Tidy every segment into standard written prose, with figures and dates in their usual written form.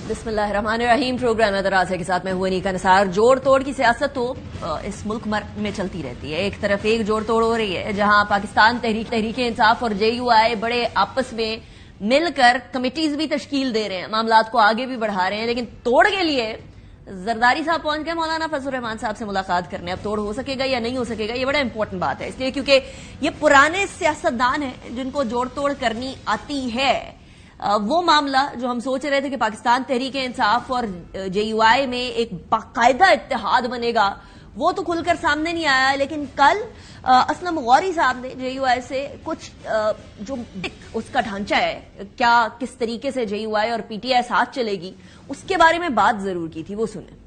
بسم اللہ الرحمن الرحیم. پروگرام ادراز کے ساتھ میں ہوں انیکا نثار. جوڑ توڑ کی سیاست تو اس ملک میں چلتی رہتی ہے. ایک طرف ایک جوڑ توڑ ہو رہی ہے جہاں پاکستان تحریک انصاف اور JUI بڑے آپس میں مل کر کمیٹیز بھی تشکیل دے رہے ہیں, معاملات کو آگے بھی بڑھا رہے ہیں, لیکن توڑ کے لیے زرداری صاحب پہنچ گئے مولانا فضل الرحمان صاحب سے ملاقات کرنے. اب توڑ ہو سکے گا یا نہیں ہو سکے گا, یہ بڑا امپورٹنٹ بات ہے, اس لیے کیونکہ یہ پرانے سیاستدان ہیں جن کو جوڑ توڑ کرنی آتی ہے. وہ معاملہ جو ہم سوچ رہے تھے کہ پاکستان تحریک انصاف اور JUI میں ایک باقاعدہ اتحاد بنے گا, وہ تو کھل کر سامنے نہیں آیا. لیکن کل اسلم غوری صاحب نے JUI سے کچھ جو اس کا ڈھانچہ ہے, کیا کس طریقے سے JUI اور PTI ساتھ چلے گی, اس کے بارے میں بات ضرور کی تھی. وہ سنیں.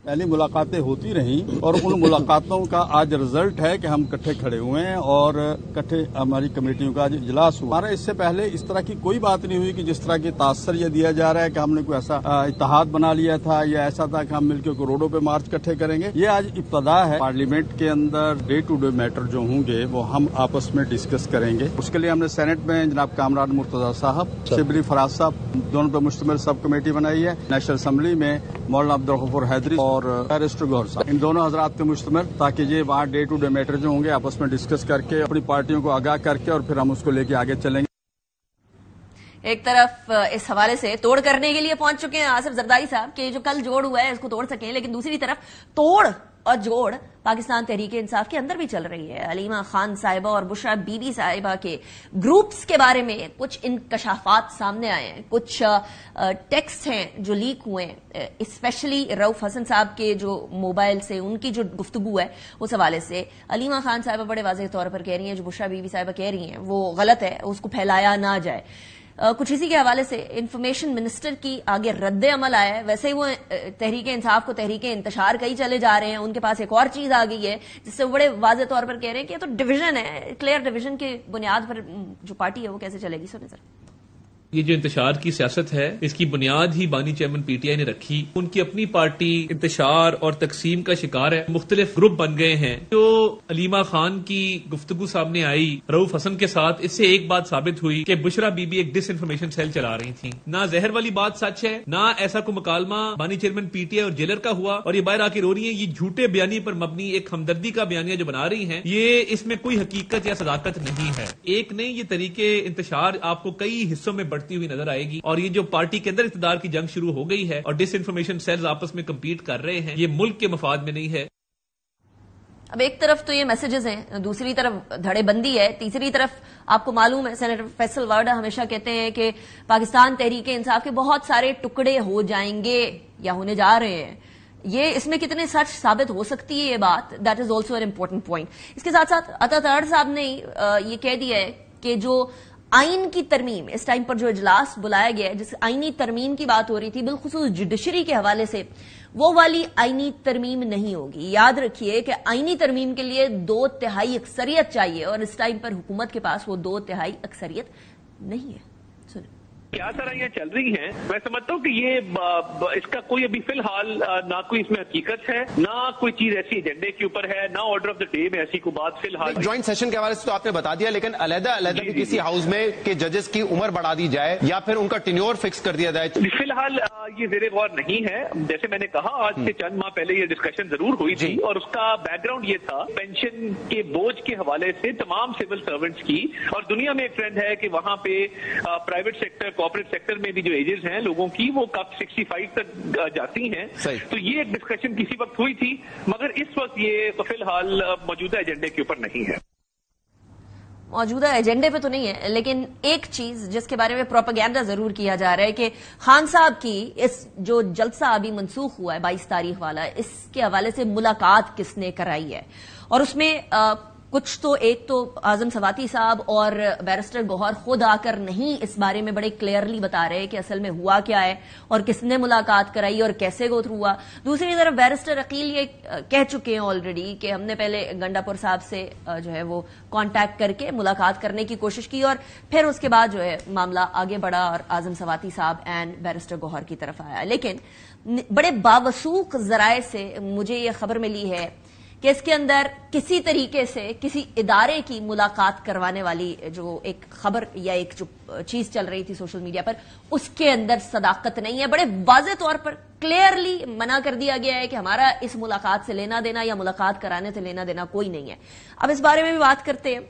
پہلی ملاقاتیں ہوتی رہیں اور ان ملاقاتوں کا آج رزلٹ ہے کہ ہم کٹھے کھڑے ہوئے ہیں اور کٹھے ہماری کمیٹیوں کا آج اجلاس ہوا. ہمارا اس سے پہلے اس طرح کی کوئی بات نہیں ہوئی کہ جس طرح کی تاثر یہ دیا جا رہا ہے کہ ہم نے کوئی ایسا اتحاد بنا لیا تھا یا ایسا تھا کہ ہم مل کے روڈوں پہ مارچ کٹھے کریں گے. یہ آج ابتدا ہے. پارلیمنٹ کے another day to day metre جو ہوں گے وہ ہم آپس میں ڈسکس کریں گے. اس کے لیے ہم نے سینٹ میں جناب کامران مرتضی صاحب, شبلی فراز صاحب, دونوں پہ مشتمل سب کمیٹی بنائی ہے. نیشنل اسمبلی میں مولانا عبدالغفور حیدری اور بیرسٹر گوہر صاحب, ان دونوں حضرات کے مشتمل, تاکہ یہ وہاں ڈے ٹو ڈے میٹر جو ہوں گے آپس میں ڈسکس کر کے اپنی پارٹیوں کو آگاہ کر کے اور پھر ہم اس کو لے کے آگے چلیں گے. ایک طرف اس حوالے سے توڑ کرنے کے لیے پہنچ چکے ہیں آصف زرداری صاحب کہ جو کل جوڑ ہوا ہے اس کو توڑ سکیں, لیکن دوسری طرف توڑ اور جوڑ پاکستان تحریک انصاف کے اندر بھی چل رہی ہے. علیمہ خان صاحبہ اور بشرا بی بی صاحبہ کے گروپس کے بارے میں کچھ انکشافات سامنے آئے ہیں, کچھ ٹیکسٹ ہیں جو لیک ہوئے ہیں, اسپیشلی رؤف حسن صاحب کے جو موبائل سے ان کی جو گفتگو ہے اس حوالے سے. علیمہ خان صاحبہ بڑے واضح طور پر کہہ رہی ہیں جو بشرا بی بی صاحبہ کہہ رہی ہیں وہ غلط ہے, اس کو پھیلایا نہ جائے. کچھ اسی کے حوالے سے انفارمیشن منسٹر کی آگے رد عمل آیا ہے. ویسے ہی وہ تحریک انصاف کو تحریک انتشار کئی چلے جا رہے ہیں, ان کے پاس ایک اور چیز آ گئی ہے جس سے وہ بڑے واضح طور پر کہہ رہے ہیں کہ یہ تو ڈویژن ہے, کلیئر ڈویژن کی بنیاد پر جو پارٹی ہے وہ کیسے چلے گی. سنیں سر. یہ جو انتشار کی سیاست ہے اس کی بنیاد ہی بانی چیئرمین PTI نے رکھی. ان کی اپنی پارٹی انتشار اور تقسیم کا شکار ہے, مختلف گروپ بن گئے ہیں. جو علیمہ خان کی گفتگو سامنے آئی رؤف حسن کے ساتھ, اس سے ایک بات ثابت ہوئی کہ بشرا بی بی ایک ڈس انفارمیشن سیل چلا رہی تھیں. نہ زہر والی بات سچ ہے, نہ ایسا کوئی مکالمہ بانی چیئرمین PTI اور جیلر کا ہوا اور یہ باہر آ کے رو رہی ہیں. یہ جھوٹے بیانی پر مبنی ایک ہمدردی کا بیانیہ جو بنا رہی ہیں, یہ اس میں کوئی حقیقت یا صداقت نہیں ہے. ایک نہیں, یہ طریقے انتشار آپ کو کئی حصوں میں بڑھتی ہوئی نظر آئے گی. اور یہ جو پارٹی کے اندر اقتدار کی جنگ شروع ہو گئی ہے اور ڈس انفارمیشن سیلز آپس میں کمپیٹ کر رہے ہیں, یہ ملک کے مفاد میں نہیں ہے. اب ایک طرف تو یہ میسیجز ہیں, دوسری طرف دھڑے بندی ہے, تیسری طرف آپ کو معلوم ہے سینیٹر فیصل وارڈا ہمیشہ کہتے ہیں کہ پاکستان تحریک انصاف کے بہت سارے ٹکڑے ہو جائیں گے یا ہونے جا رہے ہیں. یہ اس میں کتنے سچ ثابت ہو سکتی ہے یہ بات, that is also an important point. اس کے ساتھ ساتھ عطا طاہر صاحب نے یہ کہہ دیا ہے کہ جو آئین کی ترمیم, اس ٹائم پر جو اجلاس بلایا گیا ہے جس آئینی ترمیم کی بات ہو رہی تھی بالخصوص جوڈیشری کے حوالے سے, وہ والی آئینی ترمیم نہیں ہوگی. یاد رکھیے کہ آئینی ترمیم کے لیے 2/3 اکثریت چاہیے اور اس ٹائم پر حکومت کے پاس وہ 2/3 اکثریت نہیں ہے. کیا سرائیاں چل رہی ہیں, میں سمجھتا ہوں کہ یہ اس کا کوئی ابھی فی الحال نہ کوئی اس میں حقیقت ہے, نہ کوئی چیز ایسی ایجنڈے کے اوپر ہے, نہ آرڈر آف دا ڈے میں ایسی کوئی بات فی الحال. جوائنٹ سیشن کے حوالے سے تو آپ نے بتا دیا, لیکن علیحدہ بھی کسی ہاؤس میں کہ ججز کی عمر بڑھا دی جائے یا پھر ان کا ٹینیور فکس کر دیا جائے. فی الحال یہ زیر غور نہیں ہے. جیسے میں نے کہا آج سے چند ماہ پہلے یہ ڈسکشن ضرور ہوئی تھی اور اس کا بیک گراؤنڈ یہ تھا پینشن کے بوجھ کے حوالے سے تمام سول سروینٹس کی, اور دنیا میں ایک ٹرینڈ ہے کہ وہاں پہ پرائیویٹ سیکٹر, کارپوریٹ سیکٹر میں جو ایجز ہیں لوگوں کی وہ کب 65 تک جاتی ہیں. تو یہ ایک ڈسکشن کسی وقت ہوئی تھی, مگر اس وقت یہ فی الحال موجودہ ایجنڈے کے اوپر نہیں ہے. موجودہ ایجنڈے پہ تو نہیں ہے, لیکن ایک چیز جس کے بارے میں پروپیگینڈا ضرور کیا جا رہا ہے کہ خان صاحب کی اس جو جلسہ ابھی منسوخ ہوا ہے 22 تاریخ والا, اس کے حوالے سے ملاقات کس نے کرائی ہے, اور اس میں کچھ تو ایک تو اعظم سواتی صاحب اور بیرسٹر گوہر خود آ کر نہیں اس بارے میں بڑے کلیئرلی بتا رہے کہ اصل میں ہوا کیا ہے اور کس نے ملاقات کرائی اور کیسے گو تھرو ہوا. دوسری طرف بیرسٹر عقیل یہ کہہ چکے ہیں آلریڈی کہ ہم نے پہلے گنڈا پور صاحب سے جو ہے وہ کانٹیکٹ کر کے ملاقات کرنے کی کوشش کی اور پھر اس کے بعد جو ہے معاملہ آگے بڑھا اور اعظم سواتی صاحب اینڈ بیرسٹر گوہر کی طرف آیا. لیکن بڑے باوثوق ذرائع سے مجھے یہ خبر ملی ہے کہ اس کے اندر کسی طریقے سے کسی ادارے کی ملاقات کروانے والی جو ایک خبر یا ایک جو چیز چل رہی تھی سوشل میڈیا پر، اس کے اندر صداقت نہیں ہے. بڑے واضح طور پر کلیئرلی منع کر دیا گیا ہے کہ ہمارا اس ملاقات سے لینا دینا یا ملاقات کرانے سے لینا دینا کوئی نہیں ہے. اب اس بارے میں بھی بات کرتے ہیں،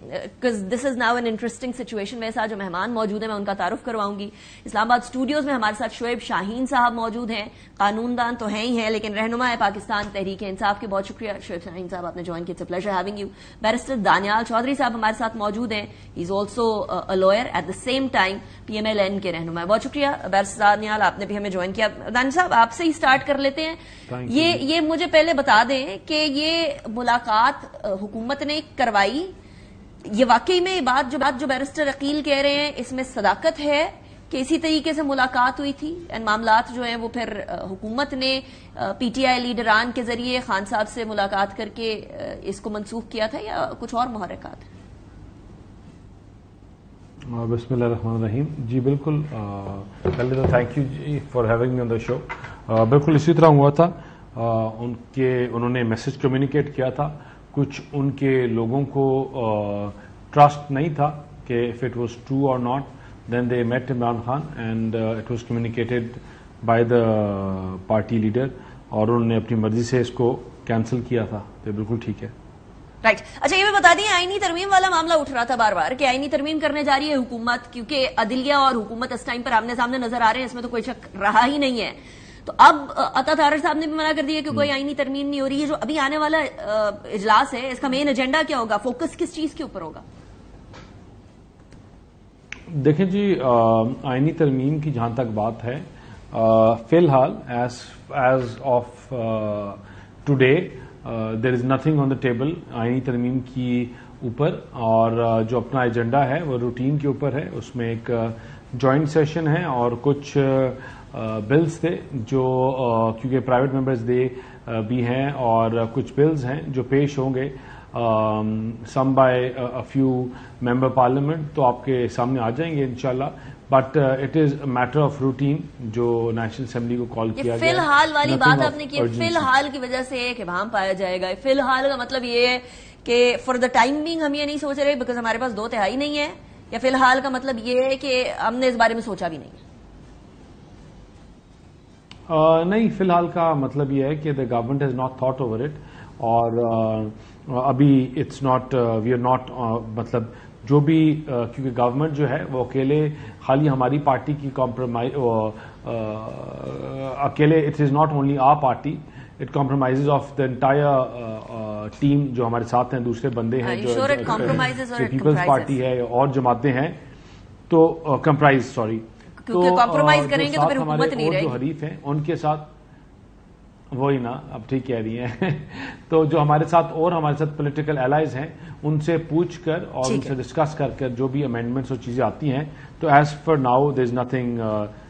this is now an interesting situation. میرے ساتھ جو مہمان موجود ہیں میں ان کا تعارف کرواؤں گی. اسلام آباد اسٹوڈیوز میں ہمارے ساتھ شعیب شاہین صاحب موجود ہیں. قانون دان تو ہیں ہی ہیں لیکن رہنما ہے پاکستان تحریک انصاف کے. بہت شکریہ شعیب شاہین صاحب آپ نے جوائن کیا. It's a pleasure having you. Barrister Danial Chaudhry صاحب ہمارے ساتھ موجود ہیں. He is also a lawyer at the same time PMLN کے رہنما. بہت شکریہ بیرسٹر دانیال آپ نے بھی ہمیں جوائن کیا. دانیال صاحب آپ سے ہی اسٹارٹ کر لیتے ہیں. یہ مجھے پہلے بتا دیں کہ یہ ملاقات حکومت نے کروائی، یہ واقعی میں بات جو بیرسٹر عقیل کہہ رہے ہیں اس میں صداقت ہے کہ اسی طریقے سے ملاقات ہوئی تھی؟ معاملات جو ہیں وہ پھر حکومت نے PTI لیڈران کے ذریعے خان صاحب سے ملاقات کر کے اس کو منسوخ کیا تھا یا کچھ اور محرکات ہیں؟ بسم اللہ الرحمن الرحیم. جی بالکل، پہلے تو تھینک یو جی for having me on the show. بالکل اسی طرح ہوا تھا. انہوں نے میسج کمیونیکیٹ کیا تھا. کچھ ان کے لوگوں کو ٹرسٹ نہیں تھا کہ if it was true or not, then they met Imran Khan and it was communicated by the party leader اور انہوں نے اپنی مرضی سے اس کو کینسل کیا تھا. تو بالکل ٹھیک ہے. رائٹ. اچھا یہ بھی بتا دیں، آئینی ترمیم والا معاملہ اٹھ رہا تھا بار بار کہ آئینی ترمیم کرنے جا رہی ہے حکومت، کیونکہ عدلیہ اور حکومت اس ٹائم پر آمنے سامنے نظر آ رہے ہیں، اس میں تو کوئی شک رہا ہی نہیں ہے. تو اب عطا طاہر صاحب نے بھی منع کر دیا کہ کوئی آئینی ترمیم نہیں ہو رہی ہے. جو ابھی آنے والا اجلاس ہے اس کا مین ایجنڈا کیا ہوگا؟ فوکس کس چیز کے اوپر ہوگا؟ دیکھیں جی، آئینی ترمیم کی جہاں تک بات ہے، فی الحال as of today there is nothing on the table آئینی ترمیم کی اوپر. اور جو اپنا ایجنڈا ہے وہ روٹین کے اوپر ہے. اس میں ایک جوائنٹ سیشن ہے اور کچھ بلز تھے جو کیونکہ پرائیویٹ ممبرز دے بھی ہیں اور کچھ بلز ہیں جو پیش ہوں گے some by a few member parliament, تو آپ کے سامنے آ جائیں گے انشاءاللہ. But it is matter of routine جو نیشنل اسمبلی کو کال کیا گیا. فی الحال والی بات آپ نے کی، فی الحال کی وجہ سے ایک ابہام پایا جائے گا. فی الحال کا مطلب یہ ہے کہ فار دا ٹائم بینگ ہم یہ نہیں سوچ رہے بیکاز ہمارے پاس 2/3 نہیں ہے، یا فی الحال کا مطلب یہ ہے کہ ہم نے اس بارے میں سوچا بھی نہیں ہے؟ نہیں، فی الحال کا مطلب یہ ہے کہ the government has not thought over it. اور ابھی it's not we are not مطلب جو بھی کیونکہ گورنمنٹ جو ہے وہ اکیلے خالی ہماری پارٹی کی کمپرومائز اکیلے it is not only our party, it compromise of the entire team جو ہمارے ساتھ ہیں، دوسرے بندے ہیں جو پیپلز پارٹی ہے اور جماعتیں ہیں تو کمپرائز تو کمپرومائز کریں گے تو پھر ہمارے حکومت نہیں اور رہے جو حریف ہیں ان کے ساتھ وہی نا اب ٹھیک کہہ رہی ہیں تو جو ہمارے ساتھ پولیٹیکل الائز ہیں ان سے پوچھ کر اور ان سے ڈسکس کر کے جو بھی امینڈمنٹس اور چیزیں آتی ہیں تو as far now there is nothing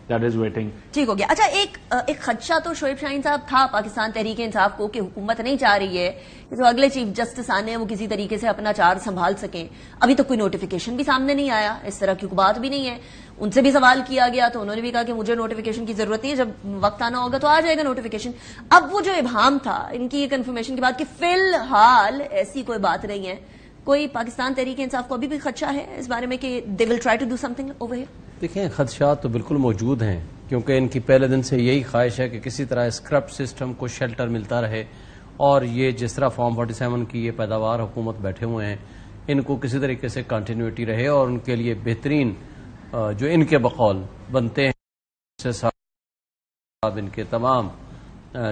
that is waiting. ٹھیک ہو گیا. اچھا ایک خدشہ تو شعیب شاہین صاحب تھا پاکستان تحریک انصاف کو کہ حکومت نہیں چاہ رہی ہے کہ جو اگلے چیف جسٹس آنے ہیں وہ کسی طریقے سے اپنا چارج سنبھال سکیں. ابھی تک کوئی نوٹیفیکیشن بھی سامنے نہیں آیا، اس طرح کی بات بھی نہیں ہے. ان سے بھی سوال کیا گیا تو انہوں نے بھی کہا کہ مجھے نوٹیفیکیشن کی ضرورت نہیں ہے، جب وقت آنا ہوگا تو آ جائے گا نوٹیفیکیشن. اب وہ جو ابہام تھا ان کی کنفرمیشن کے بعد کہ فی الحال ایسی کوئی بات نہیں ہے، کوئی پاکستان تحریک انصاف کو ابھی بھی خدشہ ہے اس بارے میں کہ they will try to do something over here? دیکھیں، خدشات تو بالکل موجود ہیں کیونکہ ان کی پہلے دن سے یہی خواہش ہے کہ کسی طرح اسکرپ سسٹم کو شیلٹر ملتا رہے اور یہ جس طرح فارم 47 کی یہ پیداوار حکومت بیٹھے ہوئے ہیں ان کو کسی طریقے سے کنٹینیوٹی رہے اور ان کے لیے بہترین جو ان کے بقول بنتے ہیں صاحب ان کے تمام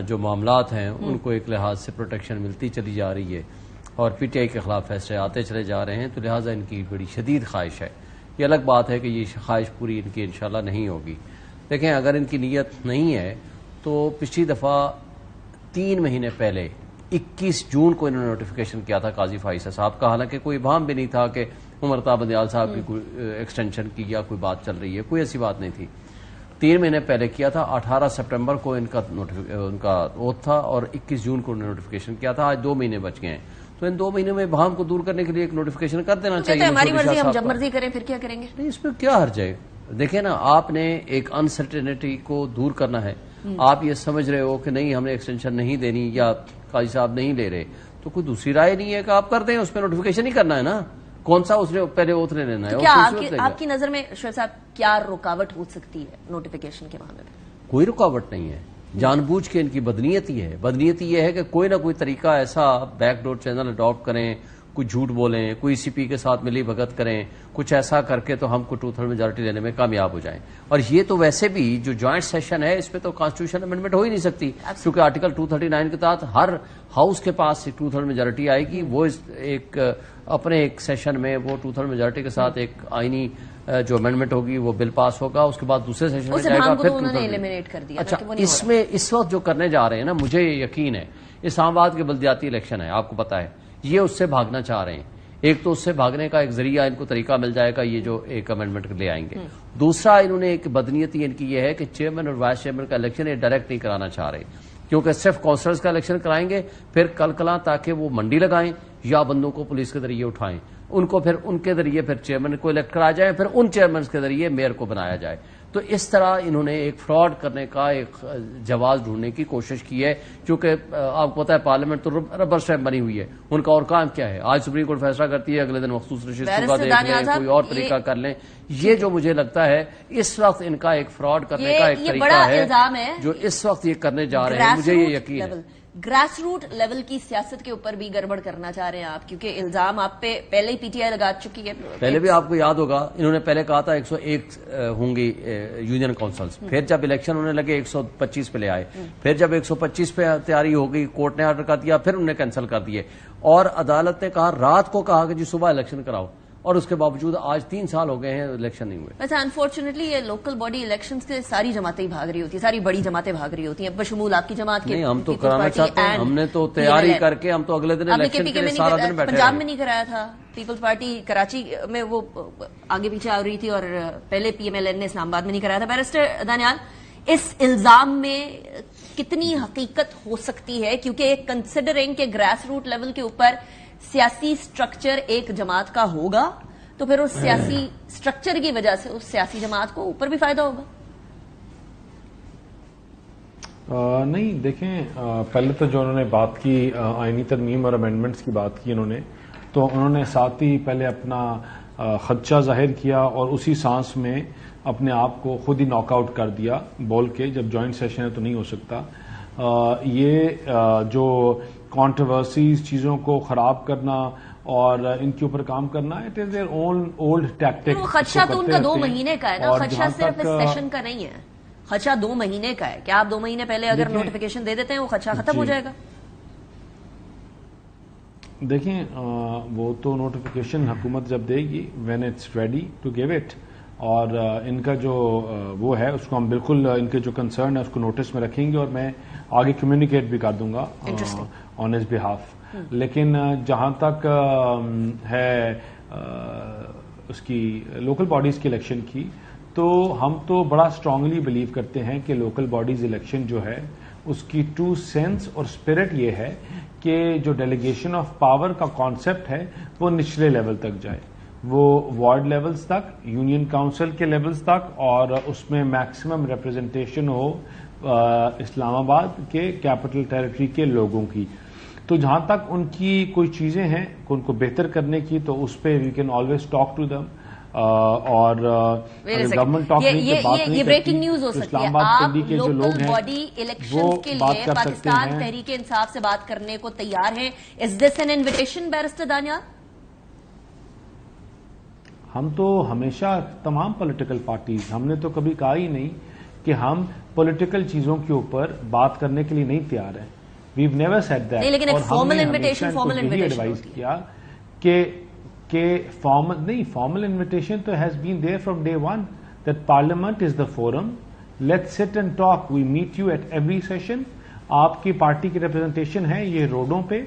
جو معاملات ہیں ان کو ایک لحاظ سے پروٹیکشن ملتی چلی جا رہی ہے اور پی ٹی آئی کے خلاف فیصلے آتے چلے جا رہے ہیں، تو لہٰذا ان کی بڑی شدید خواہش ہے. یہ الگ بات ہے کہ یہ خواہش پوری ان کی انشاءاللہ نہیں ہوگی. دیکھیں، اگر ان کی نیت نہیں ہے تو پچھلی دفعہ 3 مہینے پہلے 21 جون کو انہوں نے نوٹیفیکیشن کیا تھا قاضی فائزہ صاحب کا، حالانکہ کوئی ابہام بھی نہیں تھا کہ عمر طاہر بندیال صاحب کی کوئی ایکسٹینشن کی یا کوئی بات چل رہی ہے، کوئی ایسی بات نہیں تھی. 3 مہینے پہلے کیا تھا. 18 سپٹمبر کو ان کا اوتھ تھا اور 21 جون کو انہوں نے نوٹیفیکیشن کیا تھا. آج 2 مہینے بچ گئے ہیں تو ان 2 مہینے میں ابہام کو دور کرنے کے لیے ایک نوٹیفیکیشن کر دینا چاہیے. ہماری مرضی، ہم جب مرضی کریں پھر کیا کریں گے؟ نہیں، اس میں کیا حرج ہے؟ دیکھیں نا، آپ نے ایک انسرٹینٹی کو دور کرنا ہے. آپ یہ سمجھ رہے ہو کہ نہیں ہم نے ایکسٹینشن نہیں دینی یا قاضی صاحب نہیں لے رہے، تو کوئی دوسری رائے نہیں ہے کہ آپ کر دیں، اس پہ نوٹیفیکیشن ہی کرنا ہے نا. کون سا اس نے پہلے اتنے لینا ہے؟ کیا آپ کی نظر میں شعیب صاحب کیا رکاوٹ ہو سکتی ہے نوٹیفیکیشن کے معاملے میں؟ کوئی رکاوٹ نہیں ہے، جان بوجھ کے ان کی بدنیتی ہے. بدنیتی یہ ہے کہ کوئی نہ کوئی طریقہ ایسا بیک ڈور چینل اڈاپٹ کریں، کوئی جھوٹ بولیں، کوئی سی پی کے ساتھ ملی بھگت کریں، کچھ ایسا کر کے تو ہم کو 2/3 میجارٹی لینے میں کامیاب ہو جائیں. اور یہ تو ویسے بھی جو جوائنٹ سیشن ہے اس پہ تو کانسٹیٹیوشن امینڈمنٹ ہو ہی نہیں سکتی، کیونکہ آرٹیکل 239 کے تحت ہر ہاؤس کے پاس 2/3 میجارٹی آئے گی. وہ ایک اپنے ایک سیشن میں وہ 2/3 میجارٹی کے ساتھ ایک آئینی جو امینڈمنٹ ہوگی وہ بل پاس ہوگا، اس کے بعد دوسرے سیشن میں جائے گا. پھر اچھا اس میں اس وقت جو کرنے جا رہے ہیں نا، مجھے یقین ہے اسلام آباد کے بلدیاتی الیکشن ہے، آپ کو پتا ہے، یہ اس سے بھاگنا چاہ رہے ہیں. ایک تو اس سے بھاگنے کا ایک ذریعہ ان کو طریقہ مل جائے گا، یہ جو ایک امینڈمنٹ لے آئیں گے. دوسرا انہوں نے ایک بدنیتی ان کی یہ ہے کہ چیئرمین اور وائس چیئرمین کا الیکشن یہ ڈائریکٹ نہیں کرانا چاہ رہے، کیونکہ صرف کونسلرز کا الیکشن کرائیں گے، پھر کل کلاں تاکہ وہ منڈی لگائیں یا بندوں کو پولیس کے ذریعے اٹھائیں، ان کو پھر ان کے ذریعے پھر چیئرمین کو الیکٹ کرایا جائے، پھر ان چیئرمینز کے ذریعے میئر کو بنایا جائے. تو اس طرح انہوں نے ایک فراڈ کرنے کا ایک جواز ڈھونڈنے کی کوشش کی ہے، کیونکہ آپ کو پتا ہے پارلیمنٹ تو ربر اسٹیمپ بنی ہوئی ہے، ان کا اور کام کیا ہے؟ آج سپریم کورٹ فیصلہ کرتی ہے، اگلے دن مخصوص نشست کا دیکھ لیں، کوئی اور طریقہ کر لیں. یہ جو مجھے لگتا ہے اس وقت ان کا ایک فراڈ کرنے کا ایک طریقہ ہے جو اس وقت یہ کرنے جا رہے ہیں. مجھے یہ یقین ہے گراس روٹ لیول کی سیاست کے اوپر بھی گڑبڑ کرنا چاہ رہے ہیں آپ، کیونکہ الزام آپ پہ پہلے ہی پی ٹی آئی لگا چکی ہے. پہلے بھی آپ کو یاد ہوگا انہوں نے پہلے کہا تھا 101 ہوں گی یونین کونسلز، پھر جب الیکشن ہونے لگے 125 پہ لے آئے، پھر جب 125 پہ تیاری ہو گئی کورٹ نے آرڈر کر دیا، پھر انہوں نے کینسل کر دیے، اور عدالت نے کہا رات کو کہا کہ جی صبح الیکشن کراؤ، اور اس کے باوجود آج 3 سال ہو گئے ہیں الیکشن نہیں ہوئے. ویسے انفارچونیٹلی یہ لوکل باڈی الیکشنز کے ساری جماعتیں ہی بھاگ رہی ہوتی ہیں، ساری بڑی جماعتیں بھاگ رہی ہوتی ہیں بشمول آپ کی جماعت کے. نہیں ہم تو کرانا چاہتے ہیں، ہم نے تو تیاری کر کے ہم تو اگلے دن الیکشن کے لیے سارا دن بیٹھے. پنجاب میں نہیں کرایا تھا، پیپلز پارٹی کراچی میں وہ آگے پیچھے آ رہی تھی، اور پہلے پی ایم ایل این نے اسلام آباد میں نہیں کرایا تھا. بیرسٹر دانیال، اس الزام میں کتنی حقیقت ہو سکتی ہے؟ کیونکہ کنسیڈرنگ کہ گراس روٹ لیول کے اوپر سیاسی سٹرکچر ایک جماعت کا ہوگا تو پھر اس سیاسی سٹرکچر کی وجہ سے اس سیاسی جماعت کو اوپر بھی فائدہ ہوگا. نہیں دیکھیں، پہلے تو جو انہوں نے بات کی آئینی ترمیم اور امینڈمنٹس کی بات کی انہوں نے ساتھ ہی پہلے اپنا خدشہ ظاہر کیا اور اسی سانس میں اپنے آپ کو خود ہی ناک آؤٹ کر دیا بول کے جب جوائنٹ سیشن ہے تو نہیں ہو سکتا. یہ جو کانٹروورسیز چیزوں کو خراب کرنا اور ان کے اوپر کام کرنا، it is there old tactic. خدشہ تو ان کا 2 مہینے کا ہے نا، خدشہ صرف اس سیشن کا نہیں ہے، خدشہ 2 مہینے کا ہے. کیا آپ 2 مہینے پہلے اگر نوٹیفیکیشن دے دیتے ہیں وہ خدشہ ختم ہو جائے گا؟ دیکھیں وہ تو نوٹیفیکیشن حکومت جب دے گی when it's ready to give it, اور ان کا جو وہ ہے اس کو ہم بالکل ان کے جو کنسرن ہے اس کو نوٹس میں رکھیں گے، اور میں آگے کمیونیکیٹ بھی کر دوں گا آن ہز بہاف. لیکن جہاں تک ہے اس کی لوکل باڈیز کی الیکشن کی، تو ہم تو بڑا اسٹرانگلی بلیو کرتے ہیں کہ لوکل باڈیز الیکشن جو ہے اس کی ٹرو سینس اور اسپرٹ یہ ہے کہ جو ڈیلیگیشن آف پاور کا کانسیپٹ ہے وہ نچلے لیول تک جائے، وہ وارڈ لیولز تک، یونین کاؤنسل کے لیولز تک، اور اس میں میکسیمم ریپرزنٹیشن ہو اسلام آباد کے کیپٹل ٹیریٹری کے لوگوں کی. تو جہاں تک ان کی کوئی چیزیں ہیں ان کو بہتر کرنے کی تو اس پہ we can always talk to them, اور گورنمنٹ ٹاک نہیں بات نہیں کرتی تو اسلام آباد پنڈی کے جو لوگ ہیں وہ بات کر سکتے ہیں. تحریک انصاف سے بات کرنے کو تیار ہیں. از دس این انویٹیشن بیرسٹر دانیال؟ ہم تو ہمیشہ تمام پولیٹیکل پارٹیز، ہم نے تو کبھی کہا ہی نہیں کہ ہم پولیٹیکل چیزوں کے اوپر بات کرنے کے لیے نہیں تیار ہیں. We've never said that. لیکن ایک فارمل انویٹیشن ایڈوائز کیا کہ فارمل انویٹیشن تو has been there from day one that parliament is the forum, let sit and talk, we meet you at every session. آپ کی پارٹی کی representation ہے یہ روڈوں پہ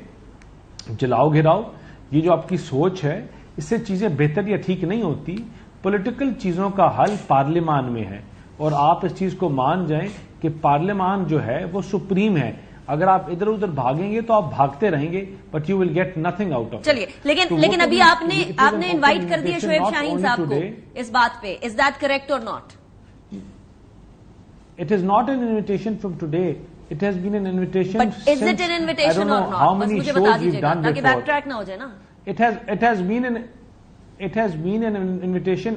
جلاؤ گھراؤ، یہ جو آپ کی سوچ ہے اس سے چیزیں بہتر یا ٹھیک نہیں ہوتی. پولیٹیکل چیزوں کا حل پارلیمان میں ہے، اور آپ اس چیز کو مان جائیں کہ پارلیمان جو ہے وہ سپریم ہے. اگر آپ ادھر ادھر بھاگیں گے تو آپ بھاگتے رہیں گے، but you will get nothing out of. چلیے لیکن ابھی آپ نے انوائٹ کر دیا شعیب شاہین صاحب کو اس بات پہ، از دیٹ کریکٹ اور not? It is not an invitation from today, it has been an invitation. But is it an invitation اور ناٹ؟ بس مجھے بتا دیجیے گا تاکہ بیک ٹریک نہ ہو جائے نا. It has been It has been an invitation